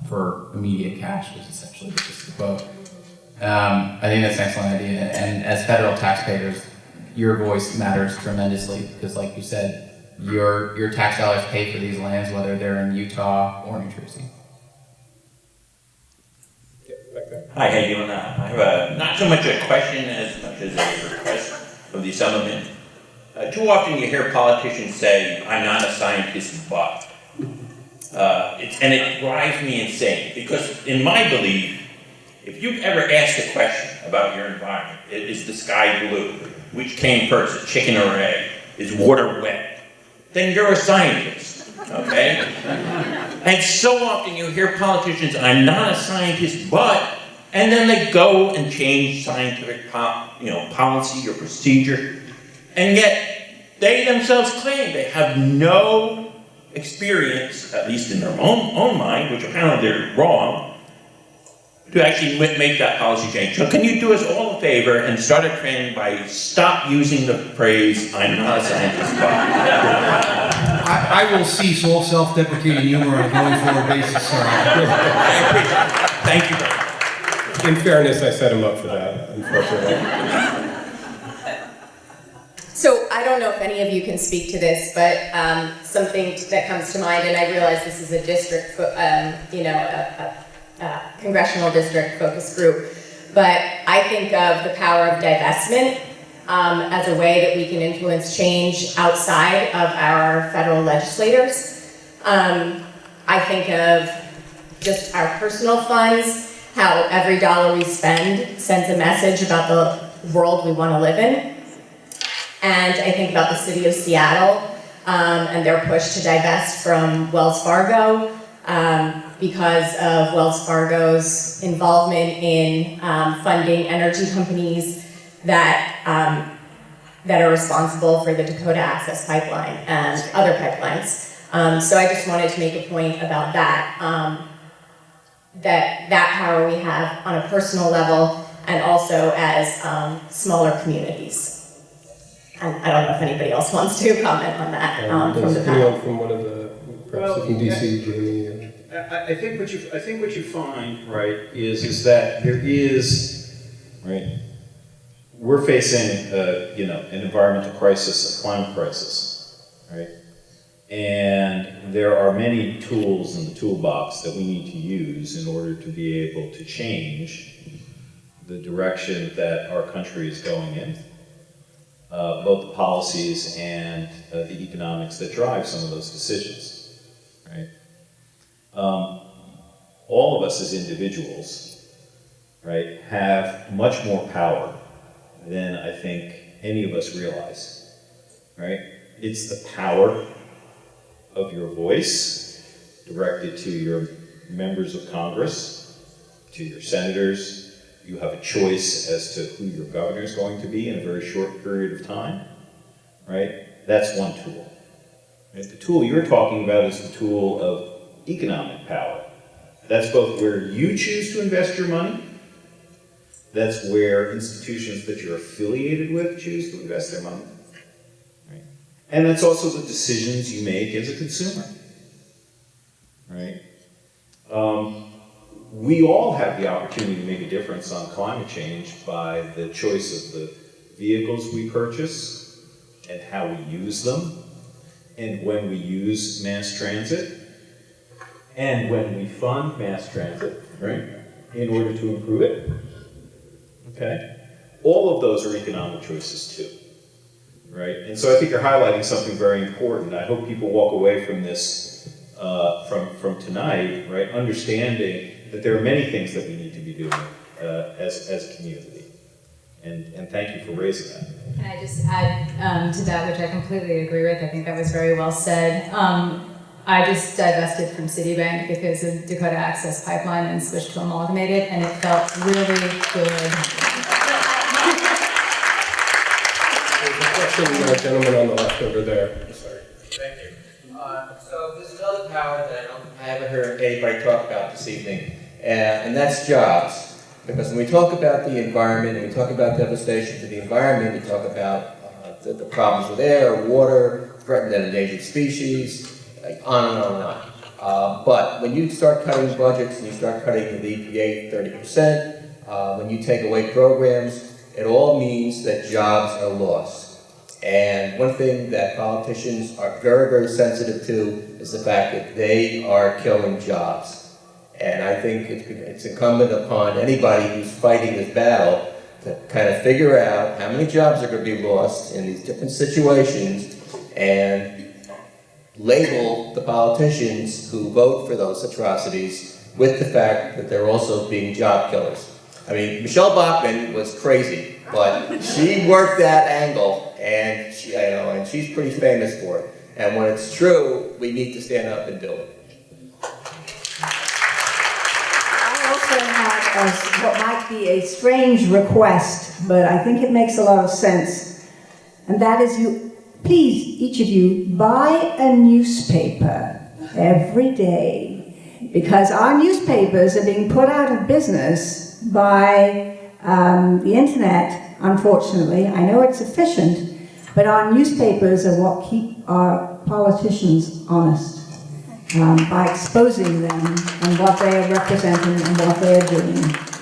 for immediate cash, was essentially just the quote. I think that's an excellent idea, and as federal taxpayers, your voice matters tremendously, because like you said, your tax dollars pay for these lands, whether they're in Utah or New Jersey. Hi, how you doing? I have not so much a question as much as a request of the Assemblyman. Too often you hear politicians say, "I'm not a scientist, but." And it drives me insane, because in my belief, if you've ever asked a question about your environment, is the sky blue? Which came first, a chicken or egg? Is water wet? Then you're a scientist, okay? And so often you hear politicians, "I'm not a scientist, but," and then they go and change scientific policy or procedure, and yet they themselves claim they have no experience, at least in their own mind, which apparently they're wrong, to actually make that policy change. So can you do us all a favor and start a trend by stop using the phrase, "I'm not a scientist, but"? I will cease all self-deprecating humor on a going forward basis, sir. Thank you very much. In fairness, I set him up for that, unfortunately. So I don't know if any of you can speak to this, but something that comes to mind, and I realize this is a district, a congressional district focus group, but I think of the power of divestment as a way that we can influence change outside of our federal legislators. I think of just our personal funds, how every dollar we spend sends a message about the world we want to live in. And I think about the city of Seattle and their push to divest from Wells Fargo because of Wells Fargo's involvement in funding energy companies that are responsible for the Dakota Access Pipeline and other pipelines. So I just wanted to make a point about that, that power we have on a personal level and also as smaller communities. And I don't know if anybody else wants to comment on that from the panel. From one of the, perhaps from DC, Jamie. I think what you find, right, is that there is, right, we're facing an environmental crisis, a climate crisis, right? And there are many tools in the toolbox that we need to use in order to be able to change the direction that our country is going in. Both the policies and the economics that drive some of those decisions, right? All of us as individuals, right, have much more power than I think any of us realize, right? It's the power of your voice directed to your members of Congress, to your senators. You have a choice as to who your governor is going to be in a very short period of time, right? That's one tool. Right? The tool you're talking about is the tool of economic power. That's both where you choose to invest your money, that's where institutions that you're affiliated with choose to invest their money, right? And that's also the decisions you make as a consumer, right? We all have the opportunity to make a difference on climate change by the choice of the vehicles we purchase and how we use them, and when we use mass transit, and when we fund mass transit, right, in order to improve it. Okay? All of those are economic choices too, right? And so I think you're highlighting something very important. I hope people walk away from this, from tonight, right, understanding that there are many things that we need to be doing as a community. And thank you for raising that. Can I just add to that, which I completely agree with? I think that was very well said. I just divested from Citibank because of Dakota Access Pipeline and switched to Amalgamated, and it felt really good. There's a question, gentleman on the left over there. Sorry. Thank you. So there's another power that I haven't heard anybody talk about this evening, and that's jobs. Because when we talk about the environment, and we talk about devastation to the environment, we talk about the problems with air, water, threatened and endangered species, on and on and on. But when you start cutting budgets and you start cutting the EPA 30%, when you take away programs, it all means that jobs are lost. And one thing that politicians are very, very sensitive to is the fact that they are killing jobs. And I think it's incumbent upon anybody who's fighting this battle to kind of figure out how many jobs are going to be lost in these different situations and label the politicians who vote for those atrocities with the fact that they're also being job killers. I mean, Michelle Bachmann was crazy, but she worked that angle, and and she's pretty famous for it. And when it's true, we need to stand up and do it. I also have what might be a strange request, but I think it makes a lot of sense, and that is please, each of you, buy a newspaper every day, because our newspapers are being put out of business by the internet, unfortunately. I know it's efficient, but our newspapers are what keep our politicians honest, by exposing them and what they are representing and what they are doing.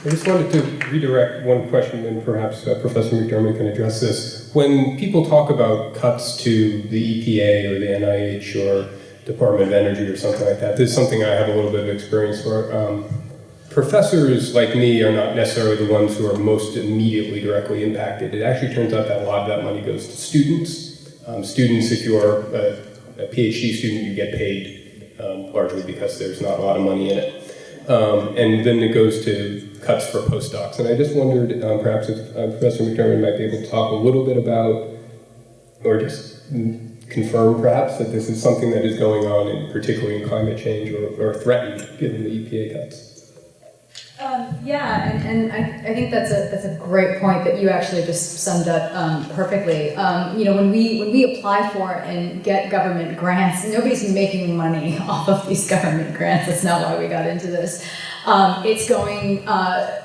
I just wanted to redirect one question, and perhaps Professor McDermott can address this. When people talk about cuts to the EPA or the NIH or Department of Energy or something like that, this is something I have a little bit of experience for. Professors like me are not necessarily the ones who are most immediately directly impacted. It actually turns out that a lot of that money goes to students. Students, if you're a PhD student, you get paid largely because there's not a lot of money in it. And then it goes to cuts for postdocs. And I just wondered perhaps if Professor McDermott might be able to talk a little bit about, or just confirm perhaps, that this is something that is going on, particularly in climate change, or threatened given the EPA cuts. Yeah, and I think that's a great point that you actually just summed up perfectly. When we apply for and get government grants, nobody's making money off of these government grants. That's not why we got into this. It's going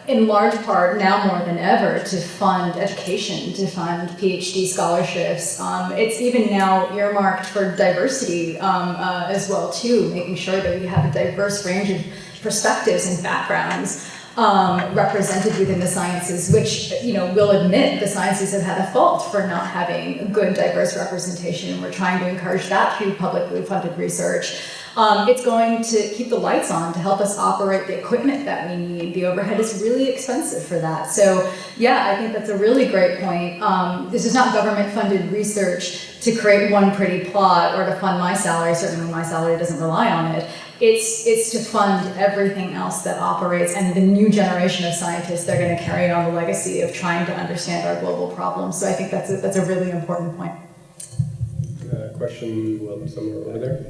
in large part now more than ever to fund education, to fund PhD scholarships. It's even now earmarked for diversity as well too, making sure that we have a diverse range of perspectives and backgrounds represented within the sciences, which, we'll admit the sciences have had a fault for not having good diverse representation, and we're trying to encourage that through publicly funded research. It's going to keep the lights on to help us operate the equipment that we need. The overhead is really expensive for that. So yeah, I think that's a really great point. This is not government funded research to create one pretty plot or to fund my salary, certainly when my salary doesn't rely on it. It's to fund everything else that operates, and the new generation of scientists, they're going to carry on the legacy of trying to understand our global problems. So I think that's a really important point. Question, well, somewhere over there.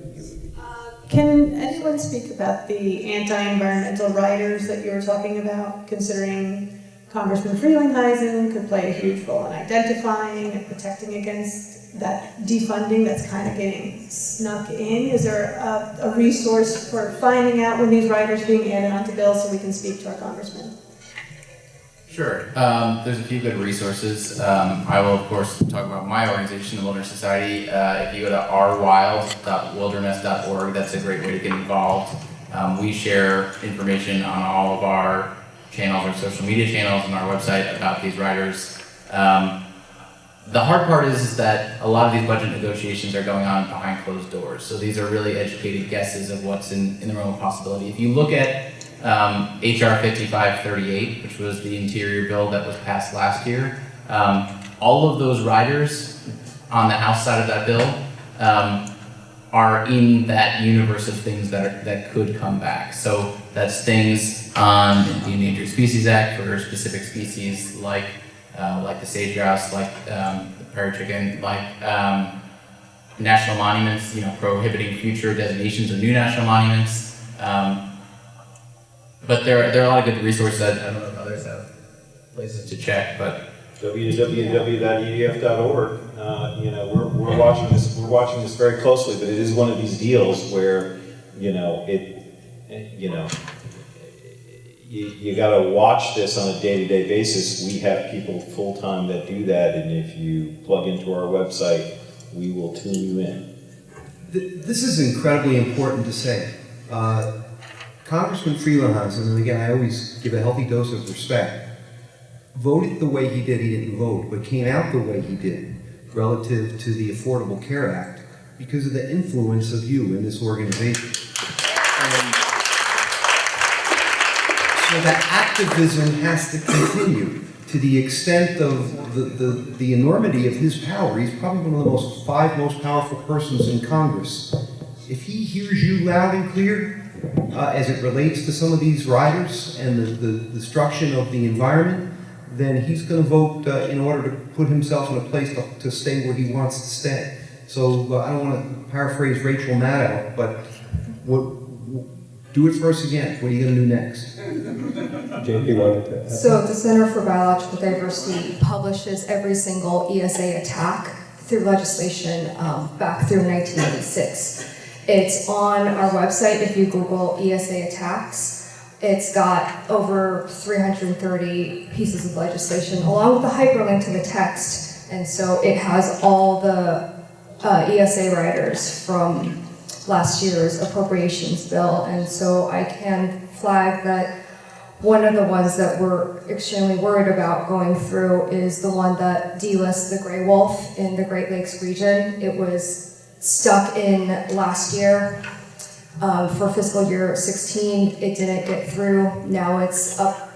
Can anyone speak about the anti-environmental riders that you were talking about, considering Congressman Frelinghuysen could play a huge role in identifying and protecting against that defunding that's kind of getting snuck in? Is there a resource for finding out when these riders are being added onto bills so we can speak to our congressman? Sure. There's a few good resources. I will, of course, talk about my organization, the Wilderness Society. If you go to rwild.wilderness.org, that's a great way to get involved. We share information on all of our channels, our social media channels, and our website about these riders. The hard part is that a lot of these budget negotiations are going on behind closed doors. So these are really educated guesses of what's in the realm of possibility. If you look at HR 5538, which was the interior bill that was passed last year, all of those riders on the House side of that bill are in that universe of things that could come back. So that's things on the Endangered Species Act for specific species like the sage grouse, like the prairie chicken, like national monuments, prohibiting future designations of new national monuments. But there are a lot of good resources. I don't know if others have places to check, but www.edf.org. We're watching this. We're watching this very closely, but it is one of these deals where you got to watch this on a day-to-day basis. We have people full-time that do that, and if you plug into our website, we will tune you in. This is incredibly important to say. Congressman Frelinghuysen, and again, I always give a healthy dose of respect, voted the way he did. He didn't vote, but came out the way he did relative to the Affordable Care Act because of the influence of you in this organization. And so that activism has to continue to the extent of the enormity of his power. He's probably one of the five most powerful persons in Congress. If he hears you loud and clear, as it relates to some of these riders and the destruction of the environment, then he's going to vote in order to put himself in a place to stay where he wants to stay. So I don't want to paraphrase Rachel Maddow, but do it for us again. What are you going to do next? JP wanted to. So the Center for Biological Diversity publishes every single ESA attack through legislation back through 1986. It's on our website. If you Google ESA attacks, it's got over 330 pieces of legislation along with a hyperlink to the text. And so it has all the ESA riders from last year's appropriations bill. And so I can flag that one of the ones that we're extremely worried about going through is the one that delists the gray wolf in the Great Lakes region. It was stuck in last year for fiscal year 16. It didn't get through. Now it's up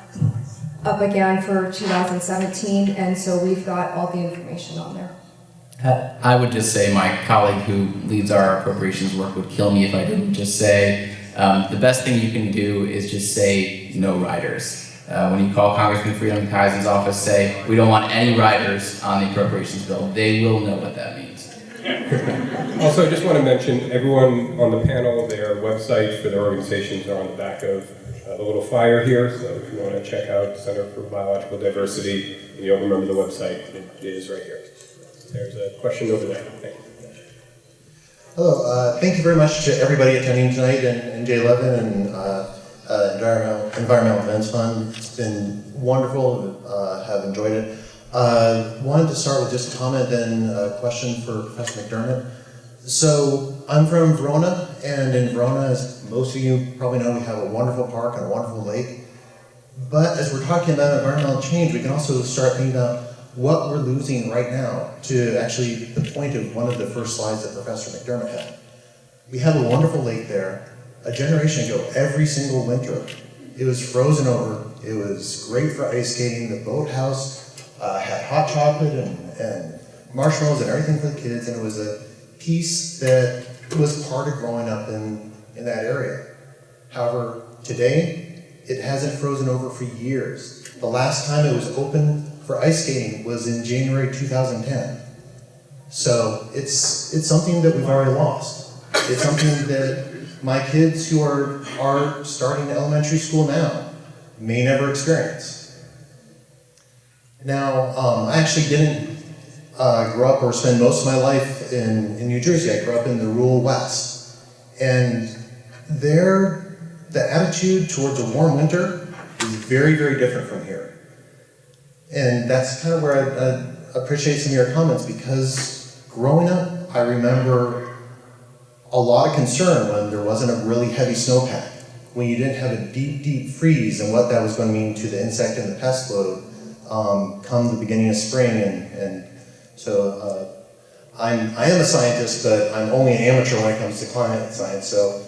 again for 2017, and so we've got all the information on there. I would just say my colleague who leads our appropriations work would kill me if I didn't just say the best thing you can do is just say no riders. When you call Congressman Frelinghuysen's office, say we don't want any riders on the appropriations bill. They will know what that means. Also, I just want to mention everyone on the panel, their websites for their organizations are on the back of the little flyer here. So if you want to check out Center for Biological Diversity and you don't remember the website, it is right here. There's a question over there. Thank you. Hello, thank you very much to everybody attending tonight and J11 and Environmental Events Fund. It's been wonderful, have enjoyed it. Wanted to start with just a comment and a question for Professor McDermott. So I'm from Verona, and in Verona, as most of you probably know, we have a wonderful park and a wonderful lake. But as we're talking about environmental change, we can also start thinking about what we're losing right now to actually the point of one of the first slides that Professor McDermott had. We have a wonderful lake there. A generation ago, every single winter, it was frozen over. It was great for ice skating. The boathouse had hot chocolate and marshmallows and everything for the kids, and it was a piece that was part of growing up in that area. However, today, it hasn't frozen over for years. The last time it was open for ice skating was in January 2010. So it's something that we've already lost. It's something that my kids who are starting elementary school now may never experience. Now, I actually didn't grow up or spend most of my life in New Jersey. I grew up in the rural West. And there, the attitude towards a warm winter is very, very different from here. And that's kind of where I appreciate some of your comments, because growing up, I remember a lot of concern when there wasn't a really heavy snowpack, when you didn't have a deep, deep freeze, and what that was going to mean to the insect and the pest load come the beginning of spring. And so I am a scientist, but I'm only an amateur when it comes to climate science, so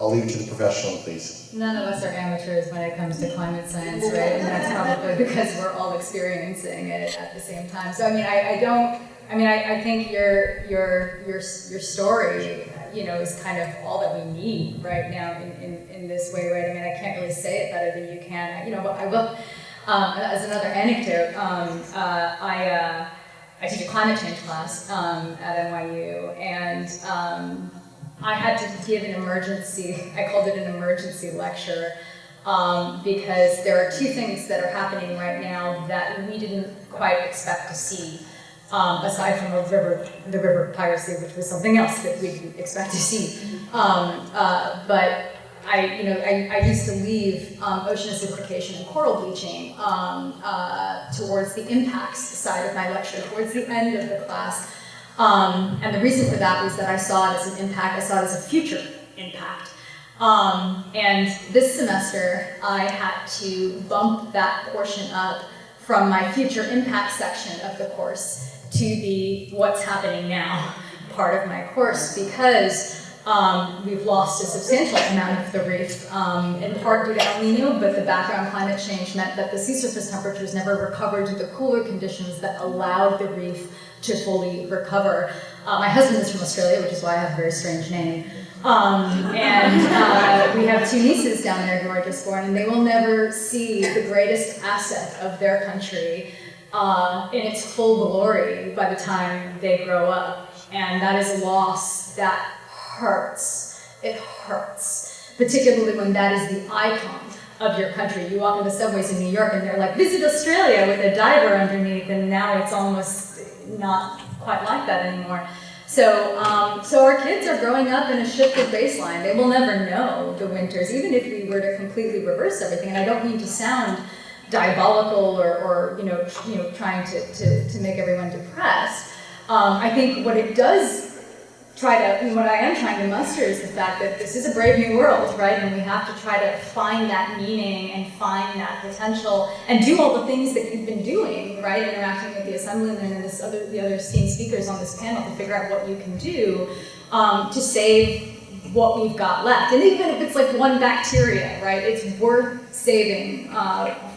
I'll leave it to the professional, please. None of us are amateurs when it comes to climate science, right? And that's probably because we're all experiencing it at the same time. So I think your story, is kind of all that we need right now in this way, right? I mean, I can't really say it better than you can. But I will. As another anecdote, I teach a climate change class at NYU, and I had to give an emergency, I called it an emergency lecture, because there are two things that are happening right now that we didn't quite expect to see, aside from the river piracy, which was something else that we didn't expect to see. But I used to leave ocean acidification and coral bleaching towards the impacts side of my lecture, towards the end of the class. And the reason for that was that I saw it as an impact, I saw it as a future impact. And this semester, I had to bump that portion up from my future impact section of the course to the what's happening now part of my course, because we've lost a substantial amount of the reef, in part due to El Nino, but the background climate change meant that the sea surface temperatures never recovered to the cooler conditions that allowed the reef to fully recover. My husband is from Australia, which is why I have a very strange name. And we have two nieces down there who are just born, and they will never see the greatest asset of their country in its full glory by the time they grow up. And that is a loss that hurts. It hurts, particularly when that is the icon of your country. You walk into subways in New York and they're like, visit Australia, with a diver underneath, and now it's almost not quite like that anymore. So our kids are growing up in a shifted baseline. They will never know the winters, even if we were to completely reverse everything. And I don't mean to sound diabolical or trying to make everyone depressed. I think what it does what I am trying to muster is the fact that this is a brave new world, right? And we have to try to find that meaning and find that potential and do all the things that you've been doing, right? Interacting with the Assemblyman and the other esteemed speakers on this panel to figure out what you can do to save what we've got left. And even if it's like one bacteria, right? It's worth saving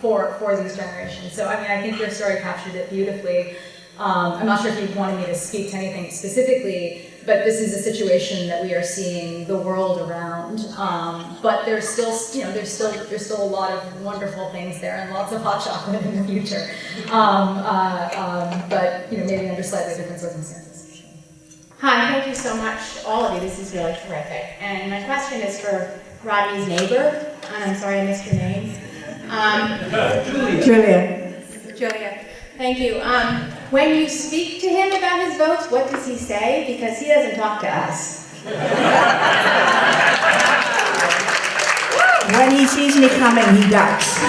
for these generations. So I think your story captured it beautifully. I'm not sure if you wanted me to speak to anything specifically, but this is a situation that we are seeing the world around. But there's still a lot of wonderful things there and lots of hot chocolate in the future. But maybe under slightly different circumstances. Hi, thank you so much, all of you. This is really terrific. And my question is for Rodney's neighbor. And I'm sorry I missed your name. Julia. Thank you. When you speak to him about his votes, what does he say? Because he doesn't talk to us. When he sees me coming, he ducks.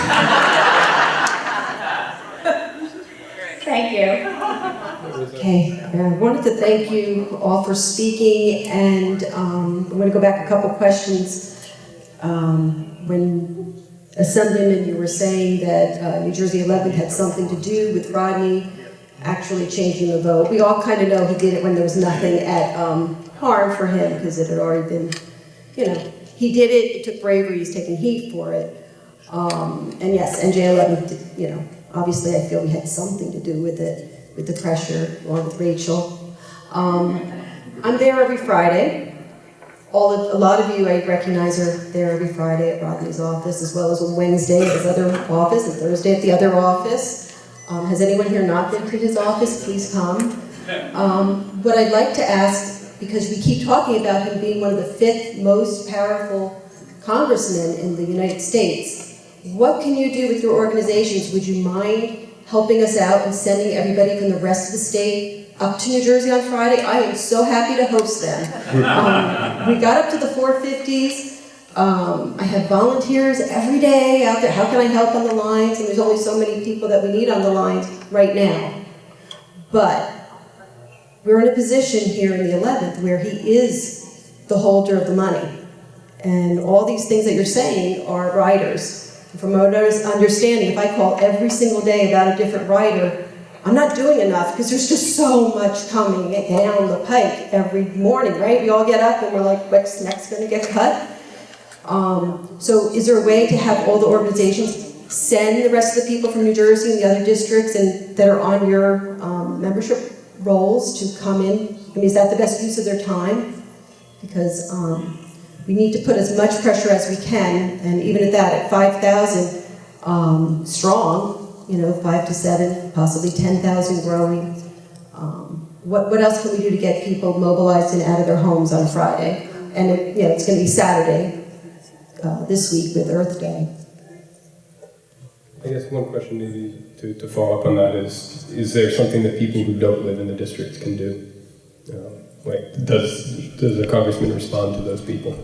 Thank you. Okay, I wanted to thank you all for speaking, and I'm going to go back a couple questions. When Assemblyman, you were saying that New Jersey 11 had something to do with Rodney actually changing the vote. We all kind of know he did it when there was nothing at harm for him, because it had already been, he did it, it took bravery, he's taking heat for it. And yes, NJ11, obviously I feel he had something to do with it. with the pressure, along with Rachel. I'm there every Friday. A lot of you I recognize are there every Friday at Rodney's office, as well as on Wednesday at his other office, and Thursday at the other office. Has anyone here not been to his office? Please come. What I'd like to ask, because we keep talking about him being one of the 5th most powerful congressmen in the United States, what can you do with your organizations? Would you mind helping us out and sending everybody from the rest of the state up to New Jersey on Friday? I am so happy to host them. We got up to the 450s. I have volunteers every day out there. How can I help on the lines? And there's only so many people that we need on the lines right now. But we're in a position here in the 11th where he is the holder of the money. And all these things that you're saying are riders. From what I was understanding, if I call every single day about a different rider, I'm not doing enough because there's just so much coming down the pike every morning, right? We all get up and we're like, what's next going to get cut? So is there a way to have all the organizations send the rest of the people from New Jersey and the other districts and that are on your membership rolls to come in? I mean, is that the best use of their time? Because we need to put as much pressure as we can, and even at that, at 5,000 strong, 5 to 7, possibly 10,000 growing. What else can we do to get people mobilized and out of their homes on Friday? And it's going to be Saturday this week with Earth Day. I guess one question maybe to follow up on that is there something that people who don't live in the district can do? Does a congressman respond to those people?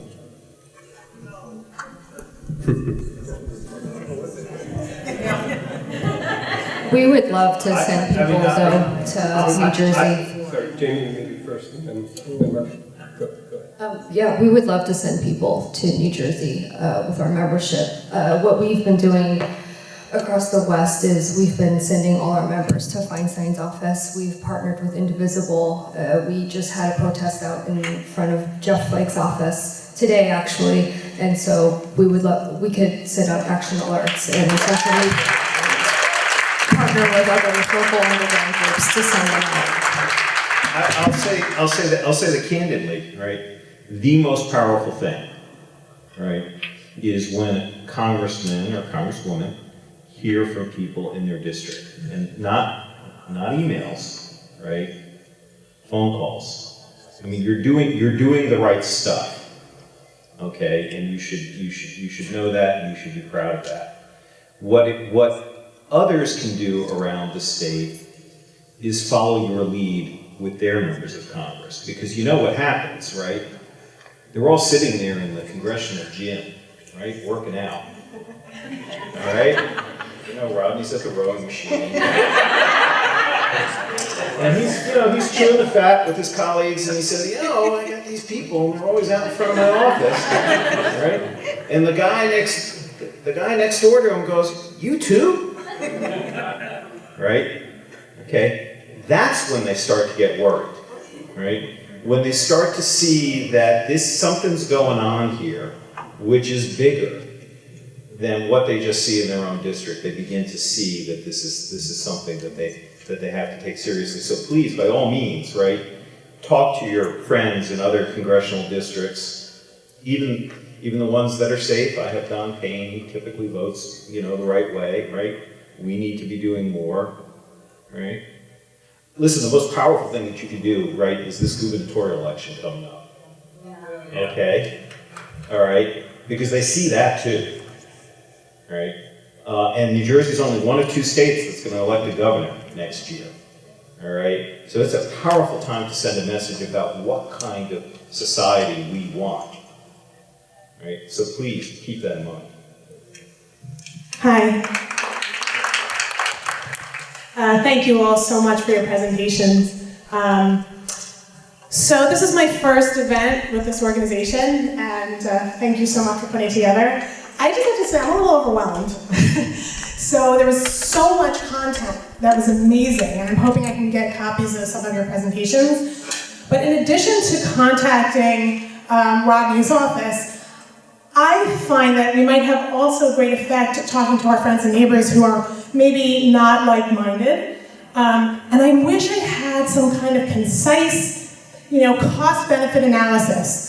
We would love to send people though to New Jersey. Sorry, Jamie, maybe first, and then Mark. Go ahead. Yeah, we would love to send people to New Jersey with our membership. What we've been doing across the West is we've been sending all our members to Feinstein's office. We've partnered with Indivisible. We just had a protest out in front of Jeff Flake's office today, actually. And so we could send out action alerts and essentially partner with other local underground groups to send them out. I'll say that candidly, right? The most powerful thing, right, is when a congressman or congresswoman hear from people in their district, and not emails, right? Phone calls. I mean, you're doing the right stuff. Okay, and you should know that, and you should be proud of that. What others can do around the state is follow your lead with their members of Congress, because you know what happens, right? They're all sitting there in the congressional gym, right, working out. All right, Rodney's at the rowing machine, and he's chewing the fat with his colleagues, and he says, I got these people, and they're always out in front of my office, right? And the guy next door to him goes, "You too?" Right? Okay, that's when they start to get worried, right? When they start to see that something's going on here, which is bigger than what they just see in their own district. They begin to see that this is something that they have to take seriously. So please, by all means, right, talk to your friends in other congressional districts, even the ones that are safe. I have Don Payne, he typically votes, the right way, right? We need to be doing more, right? Listen, the most powerful thing that you can do, right, is this gubernatorial election coming up. Okay? All right? Because they see that too. Right? And New Jersey is only one of 2 states that's going to elect a governor next year. All right? So it's a powerful time to send a message about what kind of society we want. Right? So please keep that in mind. Hi. Thank you all so much for your presentations. So this is my first event with this organization, and thank you so much for putting it together. I just have to say, I'm a little overwhelmed. So there was so much content that was amazing, and I'm hoping I can get copies of some of your presentations. But in addition to contacting Rodney's office, I find that we might have also great effect talking to our friends and neighbors who are maybe not like-minded. And I wish I had some kind of concise, cost-benefit analysis.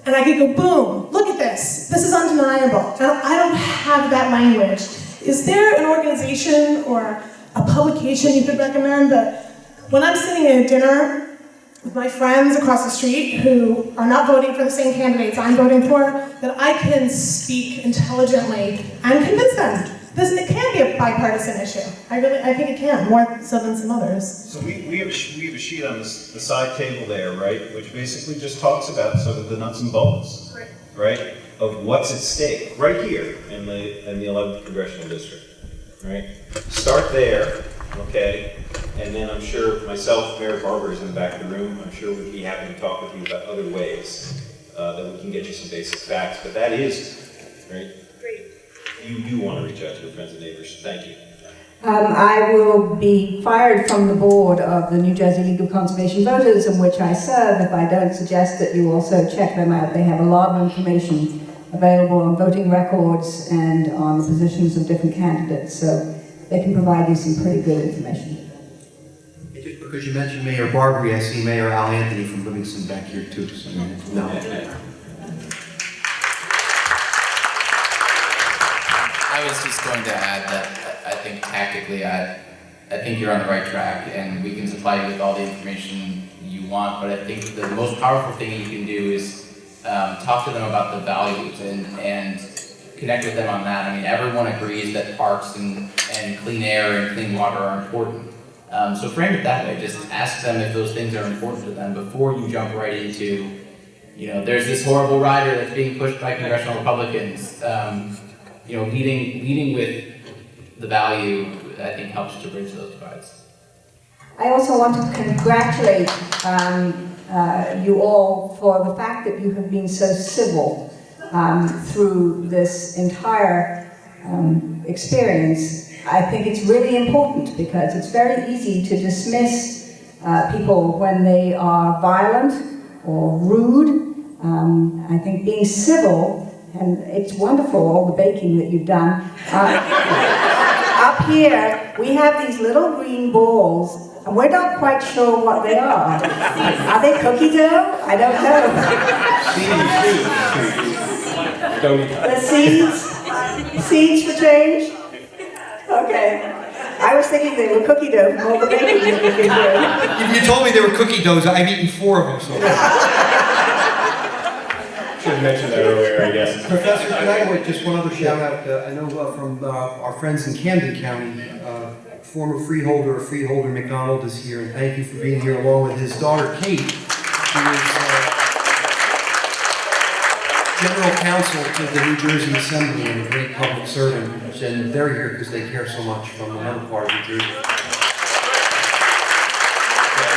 And I could go, boom, look at this. This is undeniable. And I don't have that language. Is there an organization or a publication you could recommend that when I'm sitting at a dinner with my friends across the street who are not voting for the same candidates I'm voting for, that I can speak intelligently and convince them? It can be a bipartisan issue. I think it can, more so than some others. So we have a sheet on the side table there, right, which basically just talks about sort of the nuts and bolts, right, of what's at stake right here in the 11th Congressional District, right? Start there, okay, and then I'm sure myself, Mayor Barber is in the back of the room. I'm sure we'd be happy to talk with you about other ways that we can get you some basic facts. But that is, right? You do want to reach out to your friends and neighbors. Thank you. I will be fired from the board of the New Jersey League of Conservation Voters, in which I serve, if I don't suggest that you also check them out. They have a lot of information available on voting records and on the positions of different candidates, so they can provide you some pretty good information. Just because you mentioned Mayor Barbary, I see Mayor Al Anthony from Livingston back here too. So no. I was just going to add that I think tactically, I think you're on the right track, and we can supply you with all the information you want, but I think the most powerful thing you can do is talk to them about the values and connect with them on that. I mean, everyone agrees that parks and clean air and clean water are important. So frame it that way. Just ask them if those things are important to them before you jump right into, there's this horrible rider that's being pushed by congressional Republicans. Leading with the value, I think, helps to bridge those divides. I also want to congratulate you all for the fact that you have been so civil through this entire experience. I think it's really important because it's very easy to dismiss people when they are violent or rude. I think being civil, and it's wonderful, all the baking that you've done. Up here, we have these little green balls, and we're not quite sure what they are. Are they cookie dough? I don't know. The seeds? Seeds for change? Okay. I was thinking they were cookie dough from all the baking that we've been doing. You told me they were cookie doughs. I've eaten 4 of them so far. Should have mentioned that earlier, I guess. Professor, can I make just one other shout out? I know from our friends in Camden County, former freeholder McDonald is here, and thank you for being here along with his daughter Kate, who is general counsel to the New Jersey Assembly and a great public servant, and they're here because they care so much from another part of New Jersey.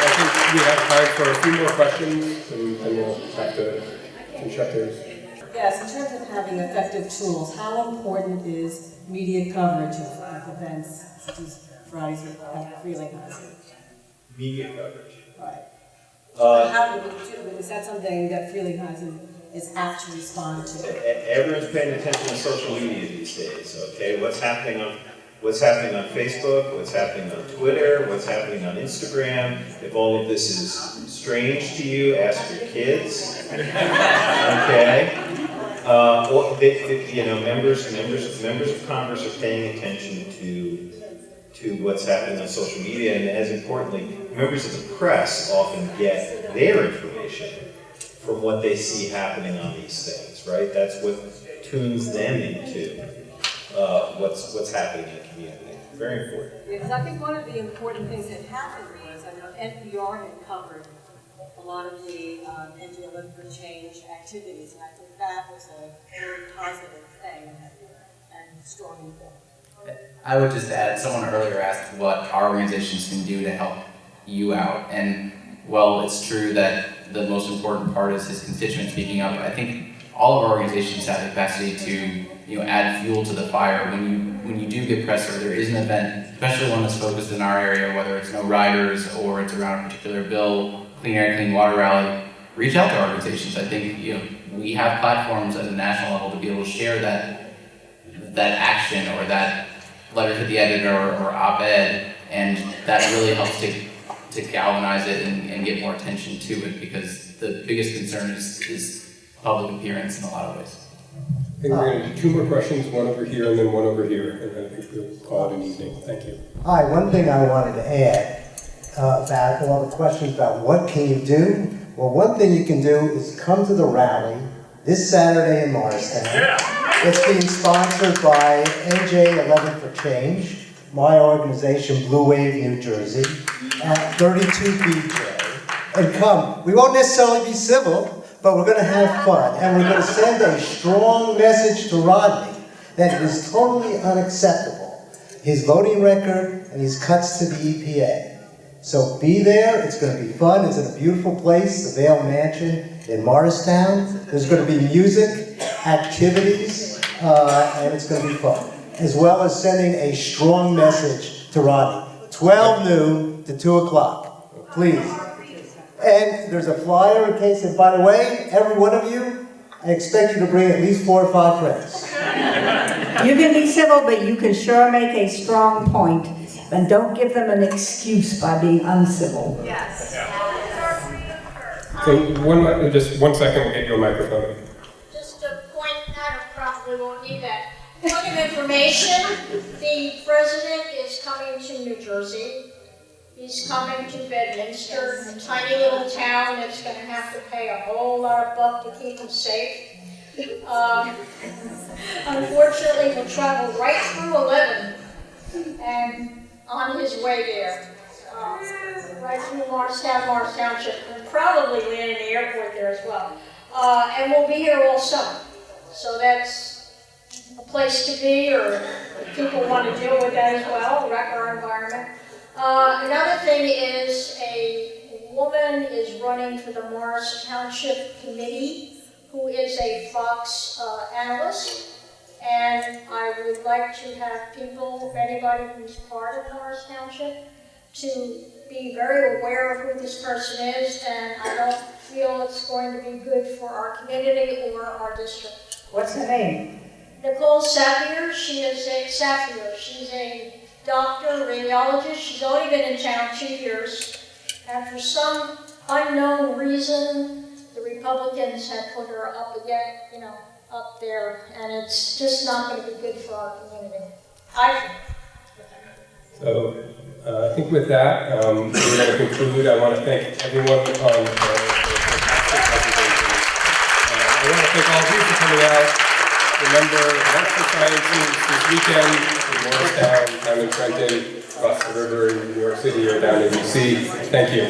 I think we have time for a few more questions, and then we'll have to shut those. Yes, in terms of having effective tools, how important is media coverage of events such as Friday's Frelinghuysen? Media coverage. Right. How do we do? Is that something that Frelinghuysen is apt to respond to? Everyone's paying attention to social media these days, okay? What's happening on Facebook, what's happening on Twitter, what's happening on Instagram. If all of this is strange to you, ask your kids, okay? Members of Congress are paying attention to what's happening on social media, and as importantly, members of the press often get their information from what they see happening on these things, right? That's what tunes them into what's happening in the community. Very important. Because I think one of the important things that happened was, I know NPR had covered a lot of the NGO for Change activities, and I think that was a very positive thing and strong. I would just add, someone earlier asked what our organizations can do to help you out, and well, it's true that the most important part is his constituents speaking up. I think all of our organizations have the capacity to add fuel to the fire. When you do get press, or there is an event, especially one that's focused in our area, whether it's no riders or it's around a particular bill, clean air, clean water rally, reach out to our organizations. I think we have platforms at a national level to be able to share that action or that letter to the editor or op-ed, and that really helps to galvanize it and get more attention to it, because the biggest concern is public appearance in a lot of ways. I think we're going to do 2 more questions, one over here and then one over here, and then I think we'll call it an evening. Thank you. Hi, one thing I wanted to add about all the questions about what can you do? Well, one thing you can do is come to the rally this Saturday in Morristown. It's being sponsored by NJ 11 for Change, my organization, Blue Wave, New Jersey, at 32 BJ. And come, we won't necessarily be civil, but we're going to have fun, and we're going to send a strong message to Rodney that it is totally unacceptable, his voting record and his cuts to the EPA. So be there, it's going to be fun, it's in a beautiful place, the Vale Mansion in Morristown. There's going to be music, activities, and it's going to be fun. As well as sending a strong message to Rodney. 12 noon to 2 o'clock, please. And there's a flyer in case, and by the way, every one of you, I expect you to bring at least 4 or 5 friends. You can be civil, but you can sure make a strong point, and don't give them an excuse by being uncivil. Yes. So just 1 second, we'll get you a microphone. Just to point out, I probably won't need that. Point of information, the president is coming to New Jersey. He's coming to Bedminster, a tiny little town that's going to have to pay a whole lot of buck to keep him safe. Unfortunately, he'll travel right through 11 and on his way there, right through Morristown Township, and probably land in the airport there as well. And we'll be here all summer. So that's a place to be, or if people want to deal with that as well, wreck our environment. Another thing is a woman is running for the Morris Township Committee, who is a Fox analyst, and I would like to have people, anybody who's part of Morris Township, to be very aware of who this person is, and I don't feel it's going to be good for our community or our district. What's her name? Nicole Safier. She's a doctor, radiologist. She's only been in town 2 years, and for some unknown reason, the Republicans have put her up again, up there, and it's just not going to be good for our community. So I think with that, we're going to conclude. I want to thank everyone on the fantastic presentations. I want to thank all of you for coming out. Remember, March for Sciences this weekend in Morristown, down in Trenton, across the river in New York City, or down in DC. Thank you.